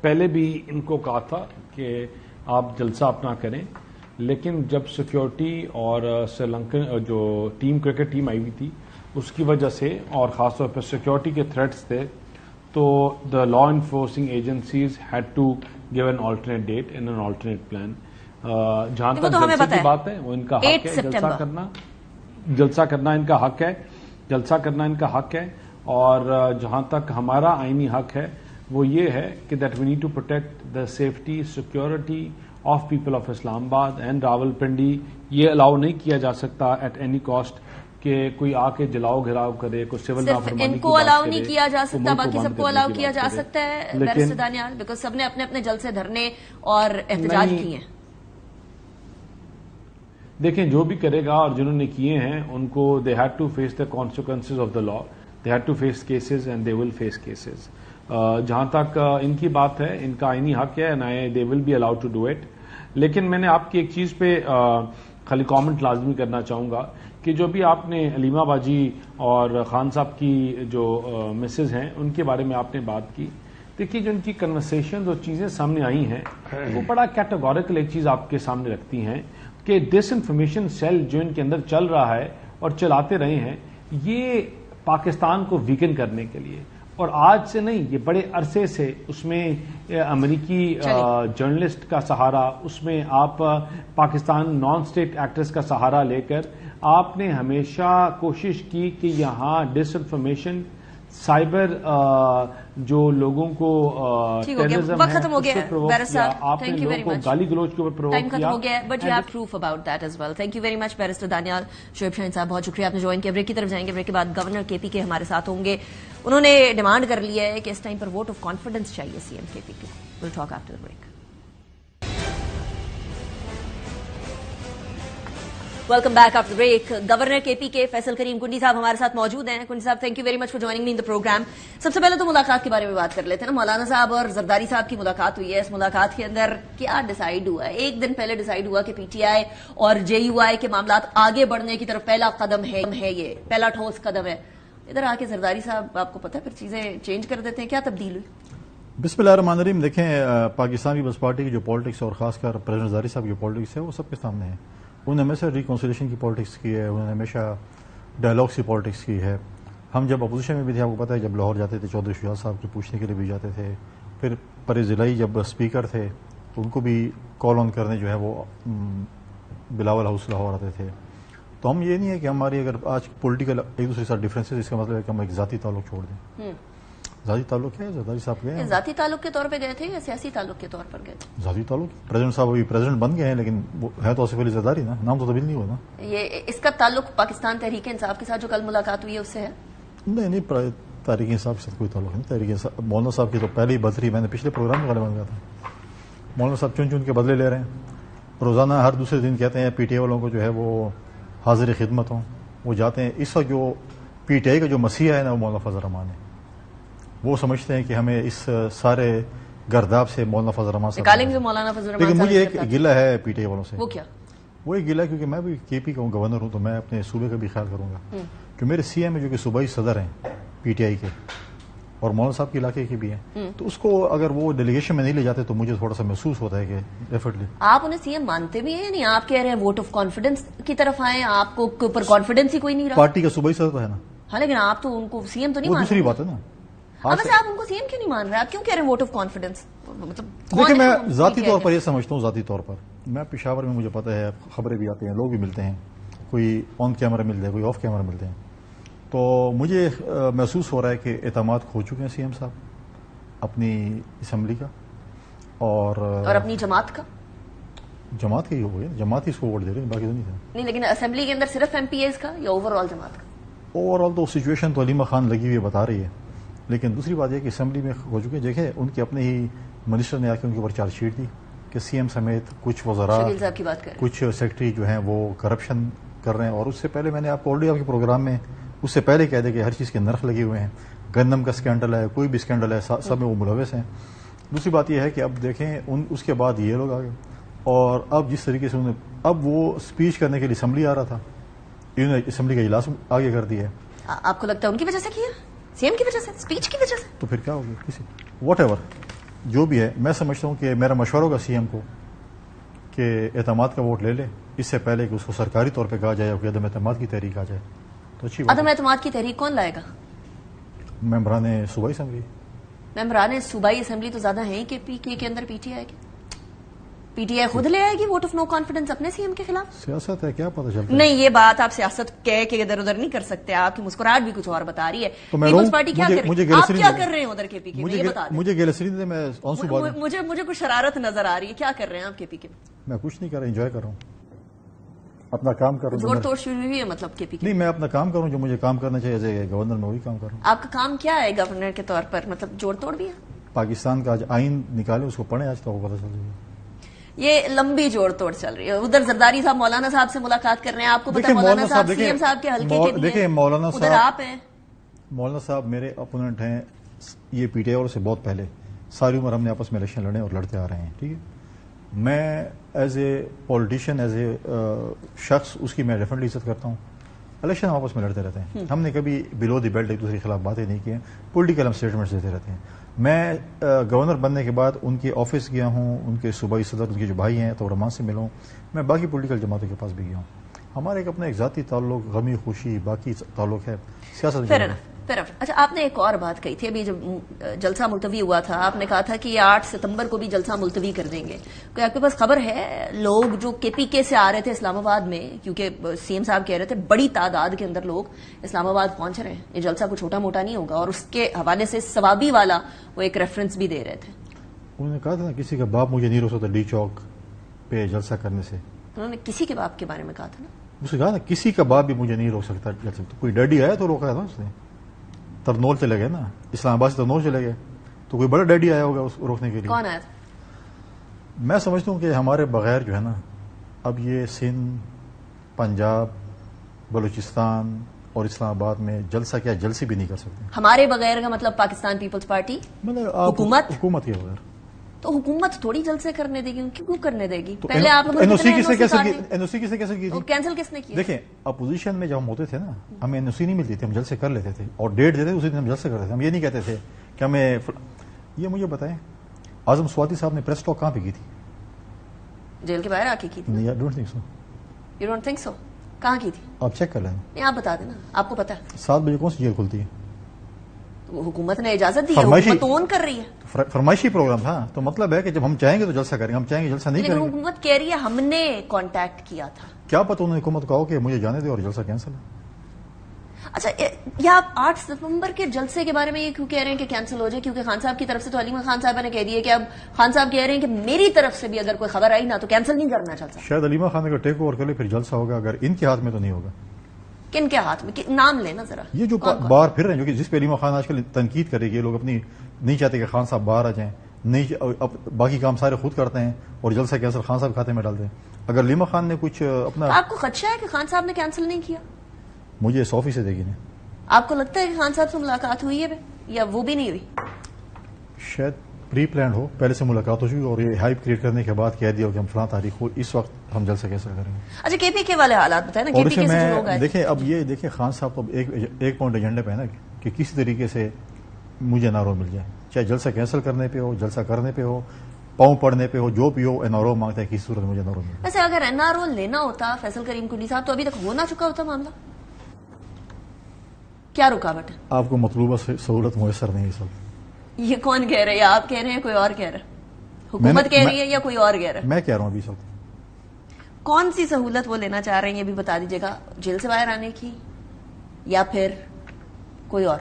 پہلے بھی ان کو کہا تھا کہ آپ جلسہ اپنا کریں، لیکن جب سیکیورٹی اور سری لنکن جو کرکٹ ٹیم آئی ہوئی تھی اس کی وجہ سے، اور خاص طور پر سیکیورٹی کے تھریٹس تھے، تو the law enforcing agencies had to give an alternate date in an alternate plan. جہاں تک جلسے کی بات ہے وہ ان کا حق ہے، جلسہ کرنا ان کا حق ہے، جلسہ کرنا ان کا حق ہے. اور جہاں تک ہمارا آئینی حق ہے وہ یہ ہے کہ that we need to protect the safety security of people of Islamabad and Rawal Pindi. یہ الاؤ نہیں کیا جا سکتا ایٹ اینی کاسٹ کہ کوئی آ کے جلاؤ گھراؤ کرے، کوئی سول نافرمانی ان کو الاؤ نہیں کیا جا سکتا، باقی سب کو الاؤ کیا جا سکتا ہے بیرسٹر دانیال، بیکاز سب نے اپنے اپنے جلسے دھرنے اور احتجاج کیے ہیں. دیکھیں جو بھی کرے گا اور جنہوں نے کیے ہیں ان کو they had to face the consequences of the law, they had to face cases and they will face cases. جہاں تک ان کی بات ہے ان کا آئینی حق ہے and they will be allowed to do it. لیکن میں نے آپ کی ایک چیز پہ خالی کامنٹ لازمی کرنا چاہوں گا کہ جو بھی آپ نے علیمہ باجی اور خان صاحب کی جو مسز ہیں ان کے بارے میں آپ نے بات کی، دیکھیے جو ان کی کنورسیشن اور چیزیں سامنے آئی ہیں وہ بڑا کیٹیگوریکل ایک چیز آپ کے سامنے رکھتی ہیں کہ ڈس انفارمیشن سیل جو ان کے اندر چل رہا ہے اور چلاتے رہے ہیں یہ پاکستان کو ویکن کرنے کے لیے، اور آج سے نہیں یہ بڑے عرصے سے اس میں امریکی جرنلسٹ کا سہارا، اس میں آپ پاکستان نان اسٹیٹ ایکٹرز کا سہارا لے کر آپ نے ہمیشہ کوشش کی کہ یہاں ڈس انفارمیشن سائبر جو لوگوں کو ٹیررزم ہے ختم ہو گیا آپ نے لوگوں کو گالی گلوچ کے اوپر پرووک کیا، but you have proof about that as well. Thank you very much barrister Danial. Shoaib Shaheen صاحب بہت شکریہ، آپ نے جوائن کیا. بریک کی طرف جائیں گے، بریک کے بعد گورنر کے پی کے ہمارے ساتھ ہوں گے. انہوں نے ڈیمانڈ کر لیا ہے کہ اس ٹائم پر ووٹ آف کانفیڈنس چاہیے C M K P K. Will talk after the break. Welcome back after break. Governor K P کے فیصل کریم کنڈی صاحب ہمارے ساتھ موجود ہیں. کنڈی صاحب thank you very much for joining me in the programme. سب سے پہلے تو ملاقات کے بارے میں بات کر لیتے ہیں نا. مولانا صاحب اور زرداری صاحب کی ملاقات ہوئی ہے. اس ملاقات کے اندر کیا ڈیسائیڈ ہوا ہے؟ ایک دن پہلے ڈیسائیڈ ہوا کہ پی ٹی آئی اور جے یو آئی کے معاملات آگے بڑھنے کی طرف پہلا قدم ہے، یہ پہلا ٹھوس قدم ہے. ادھر آ کے زرداری صاحب آپ کو پتا ہے پھر چیزیں چینج کر دیتے ہیں. کیا تبدیل ہوئی؟ بسم اللہ الرحمن الرحیم. دیکھیں پاکستان پیپلز پارٹی کی جو پالیٹکس اور خاص کر پریزیڈنٹ زرداری صاحب کی پالیٹکس ہے وہ سب کے سامنے ہے. انہوں نے ہمیشہ ریکنسیلیشن کی پالیٹکس کی ہے، انہوں نے ہمیشہ ڈائلاگس کی پالیٹکس کی ہے. ہم جب اپوزیشن میں بھی تھے آپ کو پتہ ہے جب لاہور جاتے تھے چودھری شجاعت صاحب کو پوچھنے کے لیے بھی جاتے تھے، پھر پرویز الہی جب اسپیکر تھے تو ان کو بھی کال آن کرنے جو ہے وہ بلاول ہاؤس لاہور آتے تھے. تو ہم یہ نہیں ہے کہ ہماری اگر آج پولیٹیکل ایک دوسرے کے ساتھ ڈفرینسز، اس کا مطلب ہے کہ ہم ایک ذاتی تعلق چھوڑ دیں. ذاتی تعلق ہے زرداری صاحب گئے ہیں. ذاتی تعلق کے طور پہ گئے تھے یا سیاسی تعلق کے طور پر گئے تھے؟ ذاتی تعلق. پریزیڈنٹ صاحب ابھی پریزیڈنٹ بن گئے ہیں لیکن وہ ہے تو آصف علی زرداری نا، نام تو تبدیل نہیں ہوا نا. یہ اس کا تعلق پاکستان تحریک انصاف کے ساتھ جو کل ملاقات ہوئی ہے اس سے ہے؟ نہیں تحریک انصاف کے ساتھ کوئی تعلق نہیں. تحریک انصاف مولانا صاحب کی تو پہلے ہی بدری، میں نے پچھلے پروگرام میں غالباً کہا تھا، مولانا صاحب چن کے بدلے لے رہے ہیں. روزانہ ہر دوسرے دن کہتے ہیں پی ٹی آئی والوں کو جو ہے وہ حاضر خدمت ہوں. وہ جاتے ہیں. اس وقت جو پی ٹی آئی کا جو مسیح ہے نا وہ مولانا فضل الرحمان ہے. وہ سمجھتے ہیں کہ ہمیں اس سارے گرداب سے مولانا فضل الرحمان صاحب نکالیں گے. مولانا فضل الرحمان لیکن مجھے ایک گلہ ہے پی ٹی آئی والوں سے. وہ کیا؟ وہ ایک گلہ ہے کیونکہ میں بھی کے پی کا گورنر ہوں تو میں اپنے صوبے کا بھی خیال کروں گا کہ میرے سی ایم جو کہ صوبائی صدر ہیں پی ٹی آئی کے اور مولانا صاحب کے علاقے کے بھی ہیں، تو اس کو اگر وہ ڈیلیگیشن میں نہیں لے جاتے تو مجھے تھوڑا سا محسوس ہوتا ہے کہ ڈیفینیٹلی. آپ انہیں سی ایم مانتے بھی ہیں؟ نہیں آپ کہہ رہے ہیں ووٹ آف کانفیڈنس کی طرف آئے، آپ کو اوپر کانفیڈنس ہی کوئی نہیں رہا. پارٹی کا صوبائی صدر تو ہے نا. ہاں لیکن آپ تو ان کو سی ایم تو نہیں وہ مان دوسری بات ہے نا. ویسے آپ ان کو سی ایم کیوں نہیں مان رہے؟ آپ کیوں کہہ رہے ہیں ووٹ آف کانفیڈنس؟ دیکھیں میں ذاتی طور پر یہ سمجھتا ہوں، ذاتی طور پر میں پشاور میں مجھے پتا ہے خبریں بھی آتی ہیں، لوگ بھی ملتے ہیں، کوئی آن کیمرہ ملتے ہیں، کوئی آف کیمرہ ملتے ہیں. تو مجھے محسوس ہو رہا ہے کہ اعتماد کھو چکے ہیں سی ایم صاحب اپنی اسمبلی کا اور اپنی جماعت کا. جماعت کی ہو گئی، جماعت ہی اس کو ووٹ دے رہے ہیں، باقی تو نہیں. لیکن اسمبلی کے اندر صرف ایم پی ایز کا یا اوور آل جماعت کا؟ اوور آل تو سچویشن تو علیمہ خان لگی ہوئی بتا رہی ہے، لیکن دوسری بات یہ کہ اسمبلی میں ہو چکے. دیکھیں ان کے اپنے ہی منسٹر نے آ کے ان کے اوپر چارج شیٹ دی کہ سی ایم سمیت کچھ وزراء کچھ سیکرٹری جو ہیں وہ کرپشن کر رہے ہیں. اور اس سے پہلے میں نے آپ کو آلریڈی آپ کے پروگرام میں اس سے پہلے کہہ دیا کہ ہر چیز کے نرخ لگے ہوئے ہیں. گندم کا اسکینڈل ہے، کوئی بھی اسکینڈل ہے، سب میں وہ ملوث ہیں. دوسری بات یہ ہے کہ اب دیکھیں اس کے بعد یہ لوگ آ گئے اور اب جس طریقے سے انہوں نے اب وہ اسپیچ کرنے کے لیے اسمبلی آ رہا تھا، انہوں نے اسمبلی کا اجلاس آگے کر دیا ہے. آپ کو لگتا ہے ان کی وجہ سے کیا؟ سی ایم کی وجہ سے، اسپیچ کی وجہ سے؟ تو پھر کیا ہوگا کسی واٹ ایور جو بھی ہے میں سمجھتا ہوں کہ میرا مشورہ ہوگا سی ایم کو کہ اعتماد کا ووٹ لے لے اس سے پہلے کہ اس کو سرکاری طور پہ کہا جائے کہ عدم اعتماد کی تحریک آ جائے تو اچھی بات. عدم اعتماد کی تحریک کون لائے گا؟ ممبران صوبائی اسمبلی. ممبران صوبائی اسمبلی تو زیادہ ہیں کہ پی کے اندر پی ٹی آئی کے. پی ٹی آئی خود لے آئے گی ووٹ آف نو کانفیڈنس اپنے سی ایم کے خلاف؟ سیاست ہے کیا پتہ چلتا ہے. نہیں یہ بات آپ سیاست کہہ کے ادھر ادھر نہیں کر سکتے. آپ کی مسکراہٹ بھی کچھ اور بتا رہی ہے. پیپلز پارٹی کیا کر رہی ہے؟ آپ کیا کر رہے ہیں ادھر کے پی کے میں یہ بتا دیں. مجھے گیلسری دے میں آنسو بات مجھے کچھ شرارت نظر آ رہی ہے. کیا کر رہے ہیں آپ کے پی کے؟ میں کچھ نہیں کر رہا, انجوائے کر رہا ہوں, اپنا کام کر رہا ہوں. زور توڑ شروع ہوئی ہے مطلب کے پی کے؟ نہیں میں اپنا کام کروں جو مجھے کام کرنا چاہیے ایز اے گورنر, میں وہی کام کر رہا ہوں. آپ کا کام کیا ہے گورنر کے طور پر؟ مطلب جوڑ توڑ بھی ہے. پاکستان کا آج آئین نکالے اس کو پڑھیں, آج تو پتہ چل جائے. یہ لمبی جوڑ توڑ چل رہی ہے. ادھر زرداری صاحب مولانا صاحب سے ملاقات کر رہے ہیں. آپ کو پتا مولانا صاحب سی ایم صاحب کے حلقے کے دیکھیں مولانا ادھر آپ ہیں. مولانا صاحب میرے اپوننٹ ہیں یہ پی ٹی آئی اور سے بہت پہلے, ساری عمر ہم نے آپس میں الیکشن لڑے اور لڑتے آ رہے ہیں. ٹھیک ہے, میں as a politician as a شخص اس کی میں ڈیفینیٹلی عزت کرتا ہوں. الیکشن ہم آپس میں لڑتے رہتے ہیں, ہم نے کبھی بلو دی بیلٹ ایک دوسرے کے خلاف باتیں نہیں کی ہیں, پولیٹیکل ہم اسٹیٹمنٹس دیتے رہتے ہیں. میں گورنر بننے کے بعد ان کے آفس گیا ہوں, ان کے صوبائی صدر ان کے جو بھائی ہیں تو رحمان سے ملا ہوں, میں باقی پولیٹیکل جماعتوں کے پاس بھی گیا ہوں. ہمارا ایک اپنا ایک ذاتی تعلق, غمی خوشی باقی تعلق ہے, سیاست. اچھا آپ نے ایک اور بات کہی تھی ابھی جب جلسہ ملتوی ہوا تھا, آپ نے کہا تھا کہ 8 ستمبر کو بھی جلسہ ملتوی کر دیں گے. کوئی آپ کے پاس خبر ہے لوگ جو کے پی کے سے آ رہے تھے اسلام آباد میں, کیونکہ سی ایم صاحب کہہ رہے تھے بڑی تعداد کے اندر لوگ اسلام آباد پہنچ رہے ہیں, یہ جلسہ کوئی چھوٹا موٹا نہیں ہوگا, اور اس کے حوالے سے ثوابی والا وہ ایک ریفرنس بھی دے رہے تھے. انہوں نے کہا تھا کسی کا باپ مجھے نہیں روک سکتا ڈی چوک پہ جلسہ کرنے سے. انہوں نے کسی کے باپ کے بارے میں کہا تھا نا, اس نے کہا نا کسی کا باپ بھی مجھے نہیں روک سکتا جلسہ. کوئی ڈیڈی آیا تو روکا تھا اس نے, ترنول چلے گئے نا, اسلام آباد سے ترنول چلے گئے تو کوئی بڑا ڈیڈی آیا ہوگا اس کو روکنے کے لیے. کون آیا تھا؟ میں سمجھتا ہوں کہ ہمارے بغیر جو ہے نا اب یہ سندھ, پنجاب, بلوچستان اور اسلام آباد میں جلسہ کیا جلسے بھی نہیں کر سکتے. ہمارے بغیر کا مطلب پاکستان پیپلز پارٹی حکومت کے بغیر. تو حکومت تھوڑی جلسے کرنے دے گی, کیوں کرنے دے گی؟ پہلے آپ این او سی کس نے کیسے کی تھی؟ کینسل کس نے کیا؟ دیکھیں اپوزیشن میں جب ہم ہوتے تھے نا ہمیں این او سی نہیں ملتی تھی, ہم جلسے کر لیتے تھے اور ڈیٹ دیتے اسی دن ہم جلسے کرتے تھے. ہم یہ نہیں کہتے تھے کہ ہمیں یہ مجھے بتائیں اعظم سواتی صاحب نے پریس ٹاک کہاں پہ کی تھی؟ جیل کے باہر آ کے کی تھی. نہیں, don't think so. You don't think so? کہاں کی تھی آپ چیک کر لیں. نہیں آپ بتا دینا, آپ کو پتا ہے 7 بجے کون سی جیل کھلتی ہے؟ حکومت نے اجازت دی ہے, حکومت اون کر رہی ہے. فرمائشی پروگرام تھا تو مطلب ہے کہ جب ہم چاہیں گے تو جلسہ کریں گے, ہم چاہیں گے جلسہ نہیں کریں گے. لیکن حکومت کہہ رہی ہے ہم نے کانٹیکٹ کیا تھا. کیا پتہ انہوں نے حکومت کہا کہ مجھے جانے دے اور جلسہ کینسل ہے. اچھا یہ آپ 8 ستمبر کے جلسے کے بارے میں یہ کیوں کہہ رہے ہیں کہ کینسل ہو جائے؟ کیونکہ خان صاحب کی طرف سے تو علیمہ خان صاحبہ نے کہہ دیا کہ اب خان صاحب کہہ رہے ہیں کہ میری طرف سے بھی اگر کوئی خبر آئی نا تو کینسل نہیں کرنا چلتا. شاید علیمہ خان کا ٹیک اوور کر لے پھر جلسہ ہوگا, اگر ان کے ہاتھ میں تو نہیں ہوگا. کن کے ہاتھ میں؟ نام لینا ذرا. یہ جو باہر پھر رہے ہیں جو کہ جس پہ علیمہ خان آج کل تنقید کرے گی, یہ لوگ اپنی نہیں چاہتے کہ خان صاحب باہر آ جائیں, نہیں باقی کام سارے خود کرتے ہیں اور جلسہ کینسل خان صاحب کھاتے میں ڈالتے ہیں. اگر علیمہ خان نے کچھ اپنا, آپ کو خدشہ ہے کہ خان صاحب نے کینسل نہیں کیا؟ مجھے 100% دے گی نہیں. آپ کو لگتا ہے کہ خان صاحب سے ملاقات ہوئی ہے یا وہ بھی نہیں ہوئی؟ شاید پری پلانڈ ہو, پہلے سے ملاقات ہو چکی اور یہ ہائپ کریٹ کرنے کے بعد کہہ دیا ہو کہ ہم فلاں تاریخ کو اس وقت ہم جلسہ کیسے کریں گے. اچھا کے پی کے والے حالات بتائیں نا, کے پی کے سے جو لوگ آئے. دیکھیں اب یہ دیکھیں خان صاحب تو ایک پوائنٹ ایجنڈے پہ ہے نا کہ کسی طریقے سے مجھے نارو مل جائے, چاہے جلسہ کینسل کرنے پہ ہو, جلسہ کرنے پہ ہو, پاؤں پڑنے پہ ہو, جو بھی ہو, این آر او مانگتا ہے کسی صورت مجھے نارو مل جائے. ویسے اگر این آر او لینا ہوتا فیصل کریم کنڈی صاحب تو ابھی تک ہو نہ چکا ہوتا معاملہ. کیا رکاوٹ ہے؟ آپ کو مطلوبہ سہولت میسر نہیں ہے. یہ کون کہہ رہے ہیں؟ آپ کہہ رہے ہیں کوئی اور کہہ رہا ہے؟ حکومت کہہ رہی ہے یا کوئی اور کہہ رہا ہے؟ میں کہہ رہا ہوں ابھی سب. کون سی سہولت وہ لینا چاہ رہے ہیں یہ بھی بتا دیجیے گا, جیل سے باہر آنے کی یا پھر کوئی اور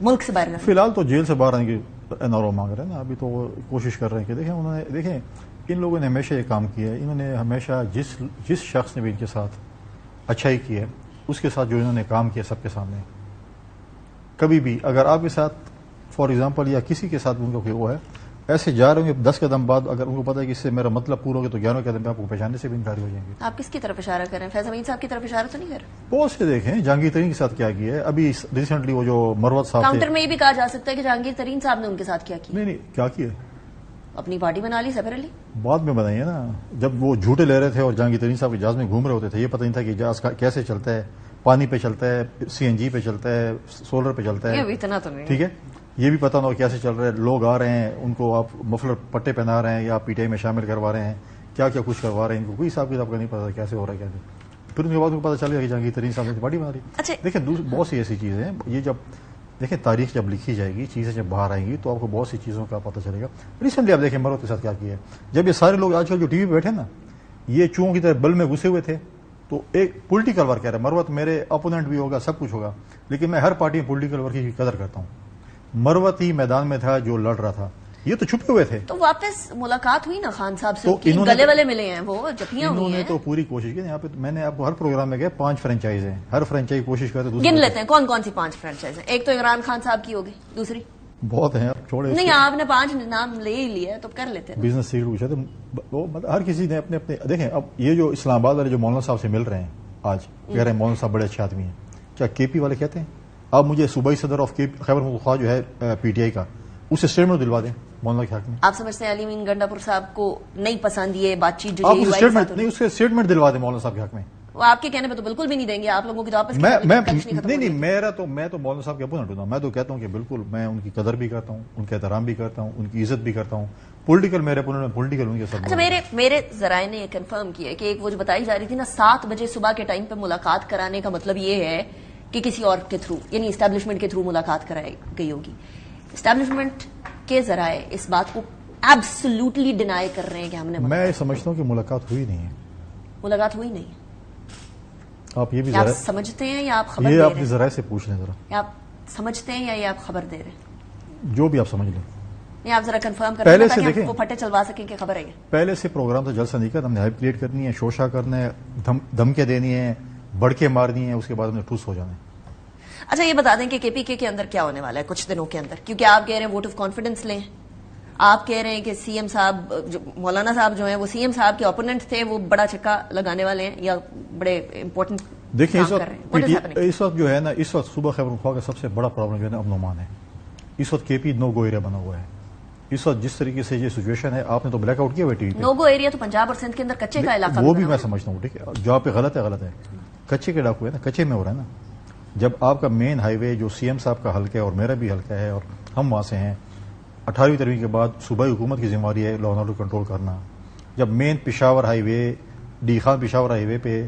ملک سے باہر آنے کی؟ فی الحال تو جیل سے باہر آنے کی این آر او مانگ رہے ہیں نا, ابھی تو وہ کوشش کر رہے ہیں کہ دیکھیں ان لوگوں نے ہمیشہ یہ کام کیا ہے, انہوں نے ہمیشہ جس شخص نے بھی ان کے ساتھ اچھائی کی ہے اس کے ساتھ جو انہوں نے کام کیا سب کے سامنے, کبھی بھی اگر آپ کے ساتھ فار ایگزامپل یا کسی کے ساتھ ان کا کوئی وہ ہے ایسے جا رہے ہوں گے 10 قدم بعد اگر ان کو پتا ہے کہ اس سے میرا مطلب پورا ہو گیا تو 11 قدم پہ آپ کو پہچاننے سے بھی انکاری ہو جائیں گے. آپ کس کی طرف اشارہ کر رہے ہیں؟ فیض امین صاحب کی طرف اشارہ تو نہیں کر رہے؟ بہت سے دیکھیں جہانگیر ترین کے ساتھ کیا کیا ہے. ابھی ریسنٹلی وہ جو مروت صاحب کاؤنٹر میں یہ بھی کہا جا سکتا ہے کہ جہانگیر ترین صاحب نے ان کے ساتھ کیا کیا. نہیں کیا کیا اپنی پارٹی بنا لی سیپریٹلی, بعد میں بنائی ہے نا. جب وہ جھوٹے لے رہے تھے اور جہانگیر ترین صاحب جہاز میں گھوم رہے ہوتے تھے, یہ پتہ نہیں تھا کہ جہاز کیسے چلتا ہے, پانی پہ چلتا ہے, سی این جی پہ چلتا ہے, سولر پہ چلتا ہے, اتنا تو نہیں ٹھیک ہے. یہ بھی پتہ نہ ہو کیسے چل رہا ہے. لوگ آ رہے ہیں, ان کو آپ مفلر پٹے پہنا رہے ہیں یا پی ٹی آئی میں شامل کروا رہے ہیں, کیا کیا کچھ کروا رہے ہیں, ان کو کوئی حساب کتاب کا نہیں پتا کیسے ہو رہا ہے کیا نہیں. پھر ان کے بعد ان کو پتا چل گیا کہ جہانگیر ترین صاحب نے پارٹی بنا رہی. دیکھیں بہت سی ایسی چیزیں ہیں, یہ جب دیکھیں تاریخ جب لکھی جائے گی, چیزیں جب باہر آئیں گی تو آپ کو بہت سی چیزوں کا پتہ چلے گا. ریسنٹلی آپ دیکھیں مروت کے ساتھ کیا کیا ہے. جب یہ سارے لوگ آج کل جو ٹی وی پہ بیٹھے نا, یہ چوہوں کی طرح بل میں گھسے ہوئے تھے, تو ایک پولیٹیکل ورک کہہ رہا ہے مروت میرے اپوننٹ بھی ہوگا, سب کچھ ہوگا, لیکن میں ہر پارٹی میں پولیٹیکل ورک کی قدر کرتا ہوں. مروت ہی میدان میں تھا جو لڑ رہا تھا, یہ تو چھپے ہوئے تھے. تو واپس ملاقات ہوئی نا خان صاحب سے, گلے والے ملے ہیں, وہ جفیاں ہوئی ہیں. انہوں نے تو پوری کوشش کی. یہاں پہ میں نے آپ کو ہر پروگرام میں گیا 5 فرنچائز ہیں, ہر فرنچائز کوشش کرتے. گن لیتے ہیں کون کون سی 5 فرنچائز ہیں. ایک تو عمران خان صاحب کی ہوگی, دوسری بہت ہیں چھوڑے نہیں, آپ نے 5 نام لے ہی لیا تو کر لیتے ہیں. بزنس سیکرٹ پوچھا تو ہر کسی نے اپنے اپنے. دیکھیں اب یہ جو اسلام آباد والے جو مولانا صاحب سے مل رہے ہیں آج, کہہ رہے ہیں مولانا صاحب بڑے اچھے آدمی ہیں, کیا کے پی والے کہتے ہیں آپ مجھے صوبائی صدر آف خیبر پختونخوا جو ہے پی ٹی آئی کا, اسے اسٹیٹمنٹ دلوا دیں مولانا کے حق میں. آپ سمجھتے ہیں علی امین گنڈا پور صاحب کو نہیں پسند یہ بات چیت جو اس کے اسٹیٹمنٹ دلوا دیں مولانا صاحب کے حق میں. وہ آپ کے کہنے پہ تو بالکل بھی نہیں دیں گے, آپ لوگوں کی تو آپس نہیں میں تو مولانا صاحب کے اپوننٹ ہوں. میں تو کہتا ہوں کہ بالکل میں ان کی قدر بھی کرتا ہوں, ان کا احترام بھی کرتا ہوں, ان کی عزت بھی کرتا ہوں. پولیٹیکل میرے اپوننٹ میں پولیٹیکل ان کے ساتھ. اچھا میرے ذرائع نے یہ کنفرم کیا کہ ایک وہ جو بتائی جا رہی تھی نا 7 بجے صبح کے ٹائم پہ ملاقات کرانے کا مطلب یہ ہے کہ کسی اور کے تھرو, یعنی اسٹیبلشمنٹ کے تھرو ملاقات کرائی گئی ہوگی. اسٹیبلشمنٹ کے ذرائع اس بات کو ایبسولوٹلی ڈینائی کر رہے ہیں کہ ہم نے. میں سمجھتا ہوں کہ ملاقات ہوئی نہیں ہے. ملاقات ہوئی نہیں. آپ یہ بھی آپ سمجھتے ہیں یا آپ خبر دے رہے ہیں؟ یہ آپ ذرائع سے پوچھ لیں ذرا. آپ سمجھتے ہیں یا یہ آپ خبر دے رہے ہیں؟ جو بھی آپ سمجھ لیں. نہیں آپ ذرا کنفرم کر لیں تاکہ وہ پھٹے چلوا سکیں کہ خبر ہے. پہلے سے پروگرام تو جلسہ نہیں کرنا, ہم نے ہائپ کریٹ کرنی ہے, شوشا کرنا ہے, دھمکیاں دینی ہے, بڑکے مارنی ہے, اس کے بعد ہم نے ٹھوس ہو جانا ہے. اچھا یہ بتا دیں کہ کے پی کے اندر کیا ہونے والا ہے کچھ دنوں کے اندر, کیونکہ آپ کہہ رہے ہیں ووٹ آف کانفیڈنس لیں, آپ کہہ رہے ہیں کہ سی ایم صاحب مولانا صاحب جو ہیں وہ سی ایم صاحب کے اپوننٹ تھے, وہ بڑا چکا لگانے والے ہیں یا بڑے امپورٹنٹ. دیکھیں اس وقت جو ہے نا, اس وقت صوبہ خیبر پختونخوا کا سب سے بڑا پرابلم جو ہے نا امن و امان ہے. اس وقت کے پی نو گو ایریا بنا ہوا ہے. اس وقت جس طریقے سے یہ سچویشن ہے, آپ نے تو بلیک آؤٹ کیا ہوا ٹی وی پہ. نو گو ایریا تو پنجاب اور سندھ کے اندر کچے کا علاقہ, وہ بھی میں سمجھتا ہوں, ٹھیک ہے, جہاں پہ غلط ہے غلط ہے. کچے کے ڈاکو ہے نا, کچے میں ہو رہا ہے نا. جب آپ کا مین ہائی وے جو سی ایم صاحب کا حلقہ ہے اور میرا بھی حلقہ ہے اور ہم وہاں سے ہیں, 18ویں ترمیم کے بعد صوبائی حکومت کی ذمہ داری ہے لا اینڈ آرڈر کنٹرول کرنا. جب مین پشاور ہائی وے, ڈی خان پشاور ہائی وے پہ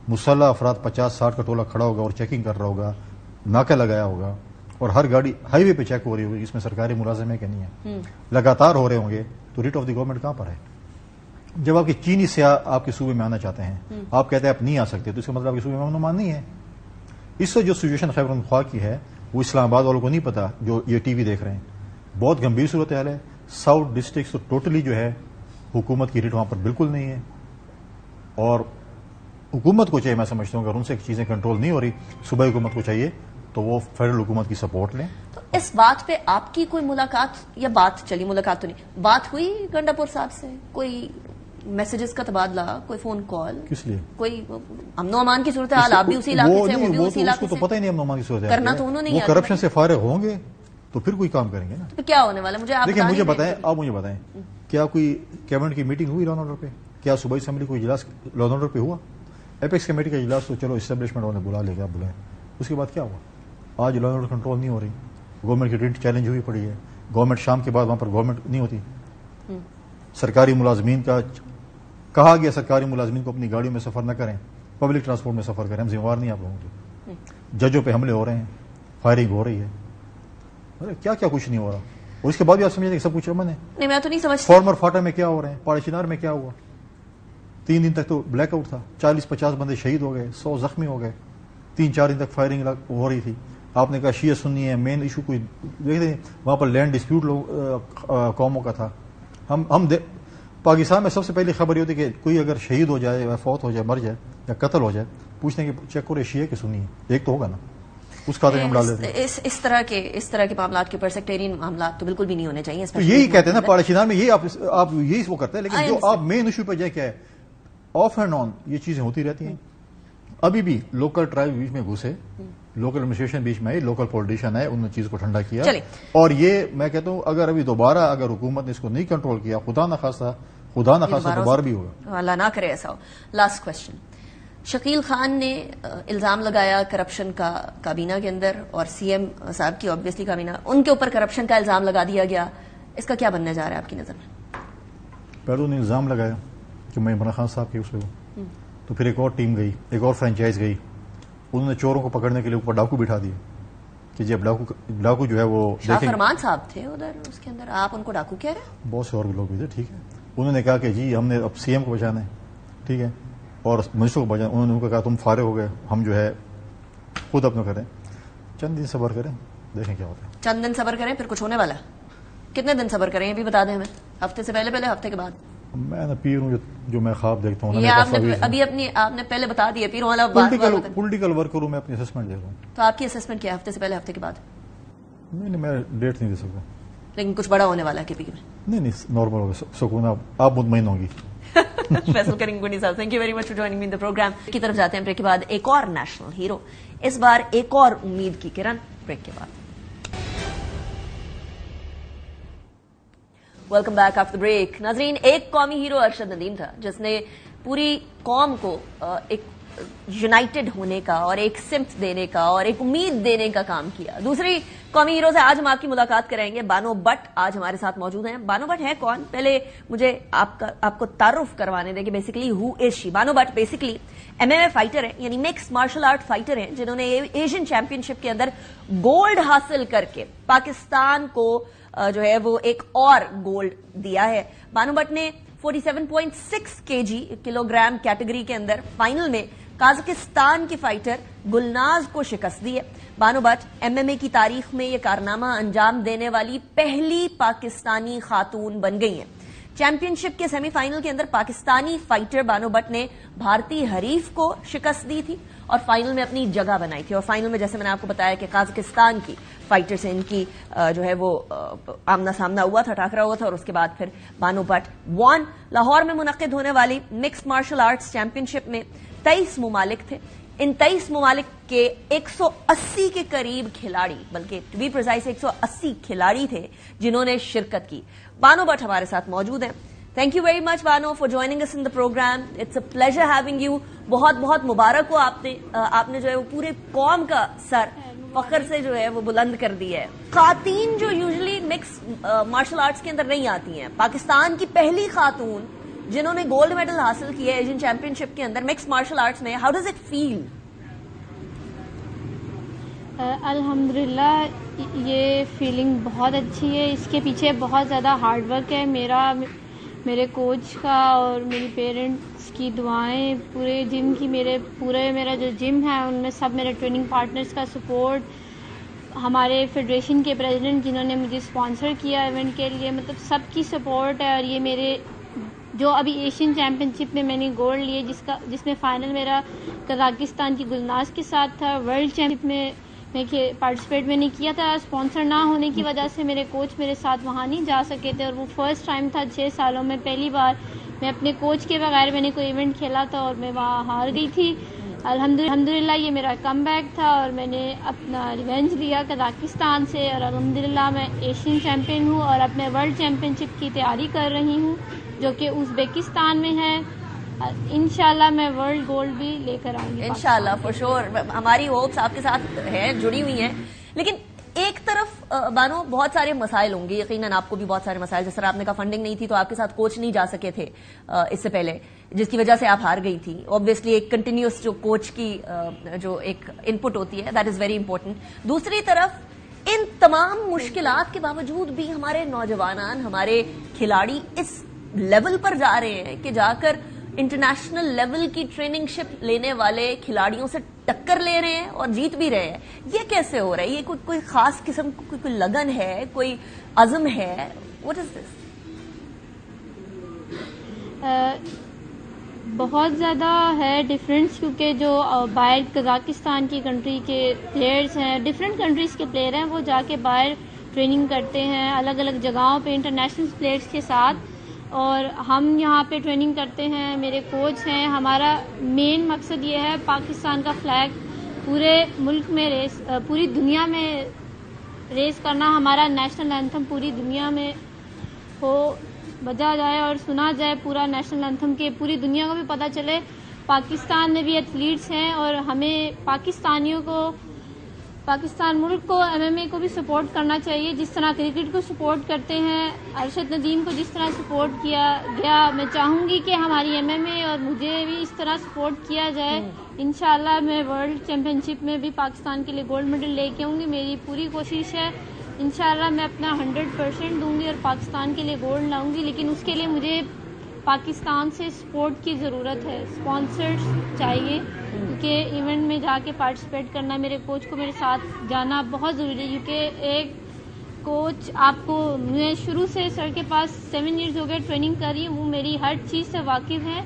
مسلح افراد 50-60 کا ٹولہ کھڑا ہوگا اور چیکنگ کر رہا ہوگا, ناکہ لگایا ہوگا, اور ہر گاڑی ہائی وے پہ چیک ہو رہی ہوگی, اس میں سرکاری ملازم ہے کہ نہیں ہے, لگاتار ہو رہے ہوں گے, تو ریٹ آف دی گورنمنٹ کہاں پر ہے؟ جب آپ کے چینی سیاح آپ کے صوبے میں آنا چاہتے ہیں, آپ کہتے ہیں آپ نہیں آ سکتے, تو اس کا مطلب آپ کے صوبے میں امن و امان نہیں ہے. اس وقت جو سچویشن خیبر پختونخوا کی ہے وہ اسلام آباد والوں کو نہیں پتا, جو یہ ٹی وی دیکھ رہے ہیں. بہت گمبھیر صورتحال ہے. ساؤتھ ڈسٹرکٹ تو ٹوٹلی جو ہے حکومت کی ریٹ وہاں پر بالکل نہیں ہے, اور حکومت کو چاہیے, میں سمجھتا ہوں اگر ان سے چیزیں کنٹرول نہیں ہو رہی, صوبائی حکومت کو چاہیے تو وہ فیڈرل حکومت کی سپورٹ لیں. تو اس بات پہ آپ کی کوئی ملاقات یا بات چلی, ملاقات تو نہیں, بات ہوئی گنڈا پور صاحب سے, کوئی میسجز کا تبادلہ, کوئی فون کال, کس لیے, کوئی امن و امان کی صورتحال, آپ بھی اسی علاقے سے, وہ بھی اسی علاقے سے, تو پتہ ہی نہیں امن و امان کی صورتحال کرنا تو انہوں نے, وہ کرپشن سے فارغ ہوں گے تو پھر کوئی کام کریں گے نا. تو کیا ہونے والا مجھے آپ دیکھیں, مجھے بتائیں, آپ مجھے بتائیں, کیا کوئی کیبنٹ کی میٹنگ ہوئی لا اینڈ آرڈر پہ؟ کیا صوبائی اسمبلی کوئی اجلاس لا اینڈ آرڈر پہ ہوا؟ ایپیکس کمیٹی کا اجلاس تو چلو اسٹیبلشمنٹ والوں نے بلا لے گا, بلائیں, اس کے بعد کیا ہوا؟ آج لا اینڈ آرڈر کنٹرول نہیں ہو رہی, گورنمنٹ کی ریٹ چیلنج ہوئی پڑی ہے, گورنمنٹ شام کے بعد وہاں پر گورنمنٹ نہیں ہوتی. سرکاری ملازمین کا کہا گیا سرکاری ملازمین کو اپنی گاڑیوں میں سفر نہ کریں, پبلک ٹرانسپورٹ میں سفر کریں, ہم ذمہ وار نہیں آپ لوگوں کے. ججوں پہ حملے ہو رہے ہیں, فائرنگ ہو رہی ہے, ارے کیا کیا کچھ نہیں ہو رہا, اور اس کے بعد بھی آپ سمجھتے کہ سب کچھ امن ہے. نہیں میں تو نہیں سمجھتا. فارمر فاٹا میں کیا ہو رہے ہیں, پاڑے چنار میں کیا ہوا, 3 دن تک تو بلیک آؤٹ تھا, 40-50 بندے شہید ہو گئے, 100 زخمی ہو گئے, 3-4 دن تک فائرنگ ہو رہی تھی. آپ نے کہا شیعہ سنی ہے, مین ایشو کوئی دیکھتے ہیں وہاں پر لینڈ ڈسپیوٹ قوموں کا تھا. ہم پاکستان میں سب سے پہلی خبر یہ ہوتی کہ کوئی اگر شہید ہو جائے یا فوت ہو جائے, مر جائے یا قتل ہو جائے, پوچھتے ہیں کہ چیک کرو شیعہ کی سنی ہے, ایک تو ہوگا نا, اس خاطر ہم ڈال دیتے ہیں. اس طرح کے معاملات کے اوپر سیکٹیرین معاملات تو بالکل بھی نہیں ہونے چاہیے. تو یہی کہتے ہیں نا پاڑے چنار میں, یہی آپ یہی وہ کرتے ہیں, لیکن جو آپ مین ایشو پہ جائے کیا ہے, آف اینڈ آن یہ چیزیں ہوتی رہتی ہیں. ابھی بھی لوکل ٹرائب بیچ میں گھسے, لوکل ایڈمنسٹریشن بیچ میں آئی, لوکل پولیٹیشین آئے, انہوں نے چیز کو ٹھنڈا کیا. اور یہ میں کہتا ہوں اگر ابھی دوبارہ اگر حکومت نے اس کو نہیں کنٹرول کیا, خدا نہ خواستہ دوبارہ بھی ہوگا. اللہ نہ کرے ایسا ہو. لاسٹ کوشچن, شکیل خان نے الزام لگایا کرپشن کا کابینہ کے اندر، اور سی ایم صاحب کی آبویسلی کابینہ، ان کے اوپر کرپشن کا الزام لگا دیا گیا. اس کا کیا بننے جا رہا ہے آپ کی نظر میں؟ پہلے انہوں نے الزام لگایا کہ میں عمران خان صاحب کے اس پہ، تو پھر ایک اور ٹیم گئی، ایک اور فرینچائز گئی، انہوں نے چوروں کو پکڑنے کے لیے اوپر ڈاکو بٹھا دیے کہ جی اب ڈاکو جو ہے وہ شاہ فرمان صاحب تھے ادھر اس کے اندر، آپ ان کو ڈاکو کہہ رہے ہیں؟ بہت سے اور بھی لوگ بھی تھے. ٹھیک ہے، انہوں نے کہا کہ جی ہم نے اب سی ایم کو بچانا ہے، ٹھیک ہے، اور منسٹر کو بچانا. انہوں نے ان کو کہا تم فارغ ہو گئے، ہم جو ہے خود اپنا کریں. چند دن صبر کریں، دیکھیں کیا ہوتا ہے. چند دن صبر کریں پھر کچھ ہونے والا ہے؟ کتنے دن صبر کریں یہ بھی بتا دیں ہمیں. ہفتے سے پہلے ہفتے کے بعد؟ میں نہ پیر ہوں جو میں خواب دیکھتا ہوں. یہ آپ نے پہلے بتا دیا پیر والا. پولیٹیکل ورکر ہوں میں، اپنی اسسمنٹ دے رہا ہوں. تو آپ کی اسسمنٹ کیا ہے ہفتے سے پہلے ہفتے کے بعد؟ نہیں میں ڈیٹ نہیں دے سکتا. لیکن کچھ بڑا ہونے والا ہے کے پی میں؟ نہیں نارمل ہوگا، سکون آپ مطمئن ہوں گی. فیصل کریم گنی صاحب، thank you very much for joining me in the program. کی طرف جاتے ہیں بریک کے بعد. ایک اور نیشنل ہیرو، اس بار ایک اور امید کی کرن. بریک کے بعد ویلکم بیک آفٹر بریک. ناظرین، ایک قومی ہیرو ارشد ندیم تھا جس نے پوری قوم کو ایک یونائٹڈ ہونے کا اور ایک سمت دینے کا اور ایک امید دینے کا کام کیا. دوسری قومی ہیرو سے آج ہم آپ کی ملاقات کریں گے. بانو بٹ آج ہمارے ساتھ موجود ہیں. بانو بٹ ہے کون؟ پہلے مجھے آپ کو تعارف کروانے دیں کہ basically who is she. Bano but basically MMA fighter ہیں، یعنی مکس مارشل آرٹ فائٹر ہیں، جنہوں نے ایشین چیمپئن شپ کے اندر گولڈ حاصل کر کے پاکستان کو جو ہے وہ ایک اور گولڈ دیا ہے. بانو بٹ نے 47.6 کلو گرام کیٹیگری کے اندر فائنل میں قازقستان کی فائٹر گلناز کو شکست دی ہے. بانو بٹ MMA کی تاریخ میں یہ کارنامہ انجام دینے والی پہلی پاکستانی خاتون بن گئی ہیں. چیمپئن شپ کے سیمی فائنل کے اندر پاکستانی فائٹر بانو بٹ نے بھارتی حریف کو شکست دی تھی اور فائنل میں اپنی جگہ بنائی تھی. اور فائنل میں جیسے میں نے آپ کو بتایا کہ قازقستان کی فائٹر سے ان کی جو ہے وہ آمنا سامنا ہوا تھا، ٹاکرا ہوا تھا، اور اس کے بعد پھر بانو بٹ وان. لاہور میں منعقد ہونے والی مکس مارشل آرٹس چیمپئن شپ میں 23 ممالک تھے. ان 23 ممالک کے 180 کے قریب کھلاڑی، بلکہ ٹو بی پریسائز 180 کھلاڑی تھے جنہوں نے شرکت کی. بانو بٹ ہمارے ساتھ موجود ہیں. Thank you very much Bano for joining us in the program. It's a pleasure having you. بہت بہت مبارک ہو. آپ نے جو ہے وہ پورے قوم کا سر فخر سے جو ہے وہ بلند کر دیا ہے. خواتین جو یوزلی مکس مارشل آرٹس کے اندر نہیں آتی ہیں، پاکستان کی پہلی خاتون جنہوں نے گولڈ میڈل حاصل کیا ہے ایشین چیمپئن شپ کے اندر مکس مارشل آرٹس میں، ہاؤ ڈز اٹ فیل؟ الحمدللہ یہ فیلنگ بہت اچھی ہے. اس کے پیچھے بہت زیادہ ہارڈ ورک ہے میرے کوچ کا اور میری پیرنٹس کی دعائیں، پورے جم کی میرا جو جم ہے ان میں سب میرے ٹریننگ پارٹنرز کا سپورٹ، ہمارے فیڈریشن کے پریزیڈنٹ جنہوں نے مجھے اسپانسر کیا ایونٹ کے لیے، مطلب سب کی سپورٹ ہے. اور یہ میرے جو ابھی ایشین چیمپئن شپ میں نے گولڈ لیے جس میں فائنل میرا قازقستان کی گلناز کے ساتھ تھا. ورلڈ چیمپئن میں پارٹیسپیٹ میں نے کیا تھا، اسپانسر نہ ہونے کی وجہ سے میرے کوچ میرے ساتھ وہاں نہیں جا سکے تھے، اور وہ فرسٹ ٹائم تھا 6 سالوں میں پہلی بار میں اپنے کوچ کے بغیر میں نے کوئی ایونٹ کھیلا تھا اور میں وہاں ہار گئی تھی. الحمدللہ یہ میرا کم بیک تھا اور میں نے اپنا ریونج لیا قازقستان سے، اور الحمدللہ میں ایشین چیمپئن ہوں اور اب میں ورلڈ چیمپئن شپ کی تیاری کر رہی ہوں جو کہ ازبیکستان میں ہے. انشاءاللہ میں ورلڈ گولڈ بھی لے کر آؤں گی انشاءاللہ فور شور. ہماری ہوپس آپ کے ساتھ ہیں، جڑی ہوئی ہیں. لیکن ایک طرف بانو بہت سارے مسائل ہوں گے، یقیناً آپ کو بھی بہت سارے مسائل، جس طرح آپ نے کہا فنڈنگ نہیں تھی تو آپ کے ساتھ کوچ نہیں جا سکے تھے اس سے پہلے، جس کی وجہ سے آپ ہار گئی تھی. آبویسلی ایک کنٹینیوس جو کوچ کی جو ایک ان پٹ ہوتی ہے دیٹ از ویری امپورٹنٹ. دوسری طرف ان تمام مشکلات کے باوجود بھی ہمارے نوجوان، ہمارے کھلاڑی اس لیول پر جا رہے ہیں کہ جا کر انٹرنیشنل لیول کی ٹریننگ شپ لینے والے کھلاڑیوں سے ٹکر لے رہے ہیں اور جیت بھی رہے ہیں. یہ کیسے ہو رہا ہے؟ یہ کوئی خاص قسم کوئی لگن ہے، کوئی عزم ہے؟ واٹ از دس؟ بہت زیادہ ہے ڈفرینس، کیونکہ جو باہر قازقستان کی کنٹری کے پلیئرز ہیں، ڈفرینٹ کنٹریز کے پلیئر ہیں، وہ جا کے باہر ٹریننگ کرتے ہیں الگ الگ جگہوں پہ انٹرنیشنل پلیئرز کے ساتھ، اور ہم یہاں پہ ٹریننگ کرتے ہیں. میرے کوچ ہیں. ہمارا مین مقصد یہ ہے پاکستان کا فلیگ پورے ملک میں پوری دنیا میں ریس کرنا. ہمارا نیشنل اینتھم پوری دنیا میں بجا جائے اور سنا جائے، پورا نیشنل اینتھم کے پوری دنیا کو بھی پتہ چلے پاکستان میں بھی ایتھلیٹس ہیں اور ہمیں پاکستانیوں کو، پاکستان ملک کو ایم ایم اے کو بھی سپورٹ کرنا چاہیے، جس طرح کرکٹ کو سپورٹ کرتے ہیں، ارشد ندیم کو جس طرح سپورٹ کیا گیا، میں چاہوں گی کہ ہماری ایم ایم اے اور مجھے بھی اس طرح سپورٹ کیا جائے۔ انشاءاللہ میں ورلڈ چیمپئن شپ میں بھی پاکستان کے لیے گولڈ میڈل لے کے آؤں گی، میری پوری کوشش ہے، انشاءاللہ میں اپنا 100% دوں گی اور پاکستان کے لیے گولڈ لاؤں گی، لیکن اس کے لیے مجھے پاکستان سے سپورٹ کی ضرورت ہے، اسپانسرز چاہیے، کیونکہ ایونٹ میں جا کے پارٹیسپیٹ کرنا، میرے کوچ کو میرے ساتھ جانا بہت ضروری ہے، کیونکہ ایک کوچ آپ کو، میں شروع سے سر کے پاس 7 ایئرز ہو گئے ٹریننگ کر رہی ہوں، وہ میری ہر چیز سے واقف ہے۔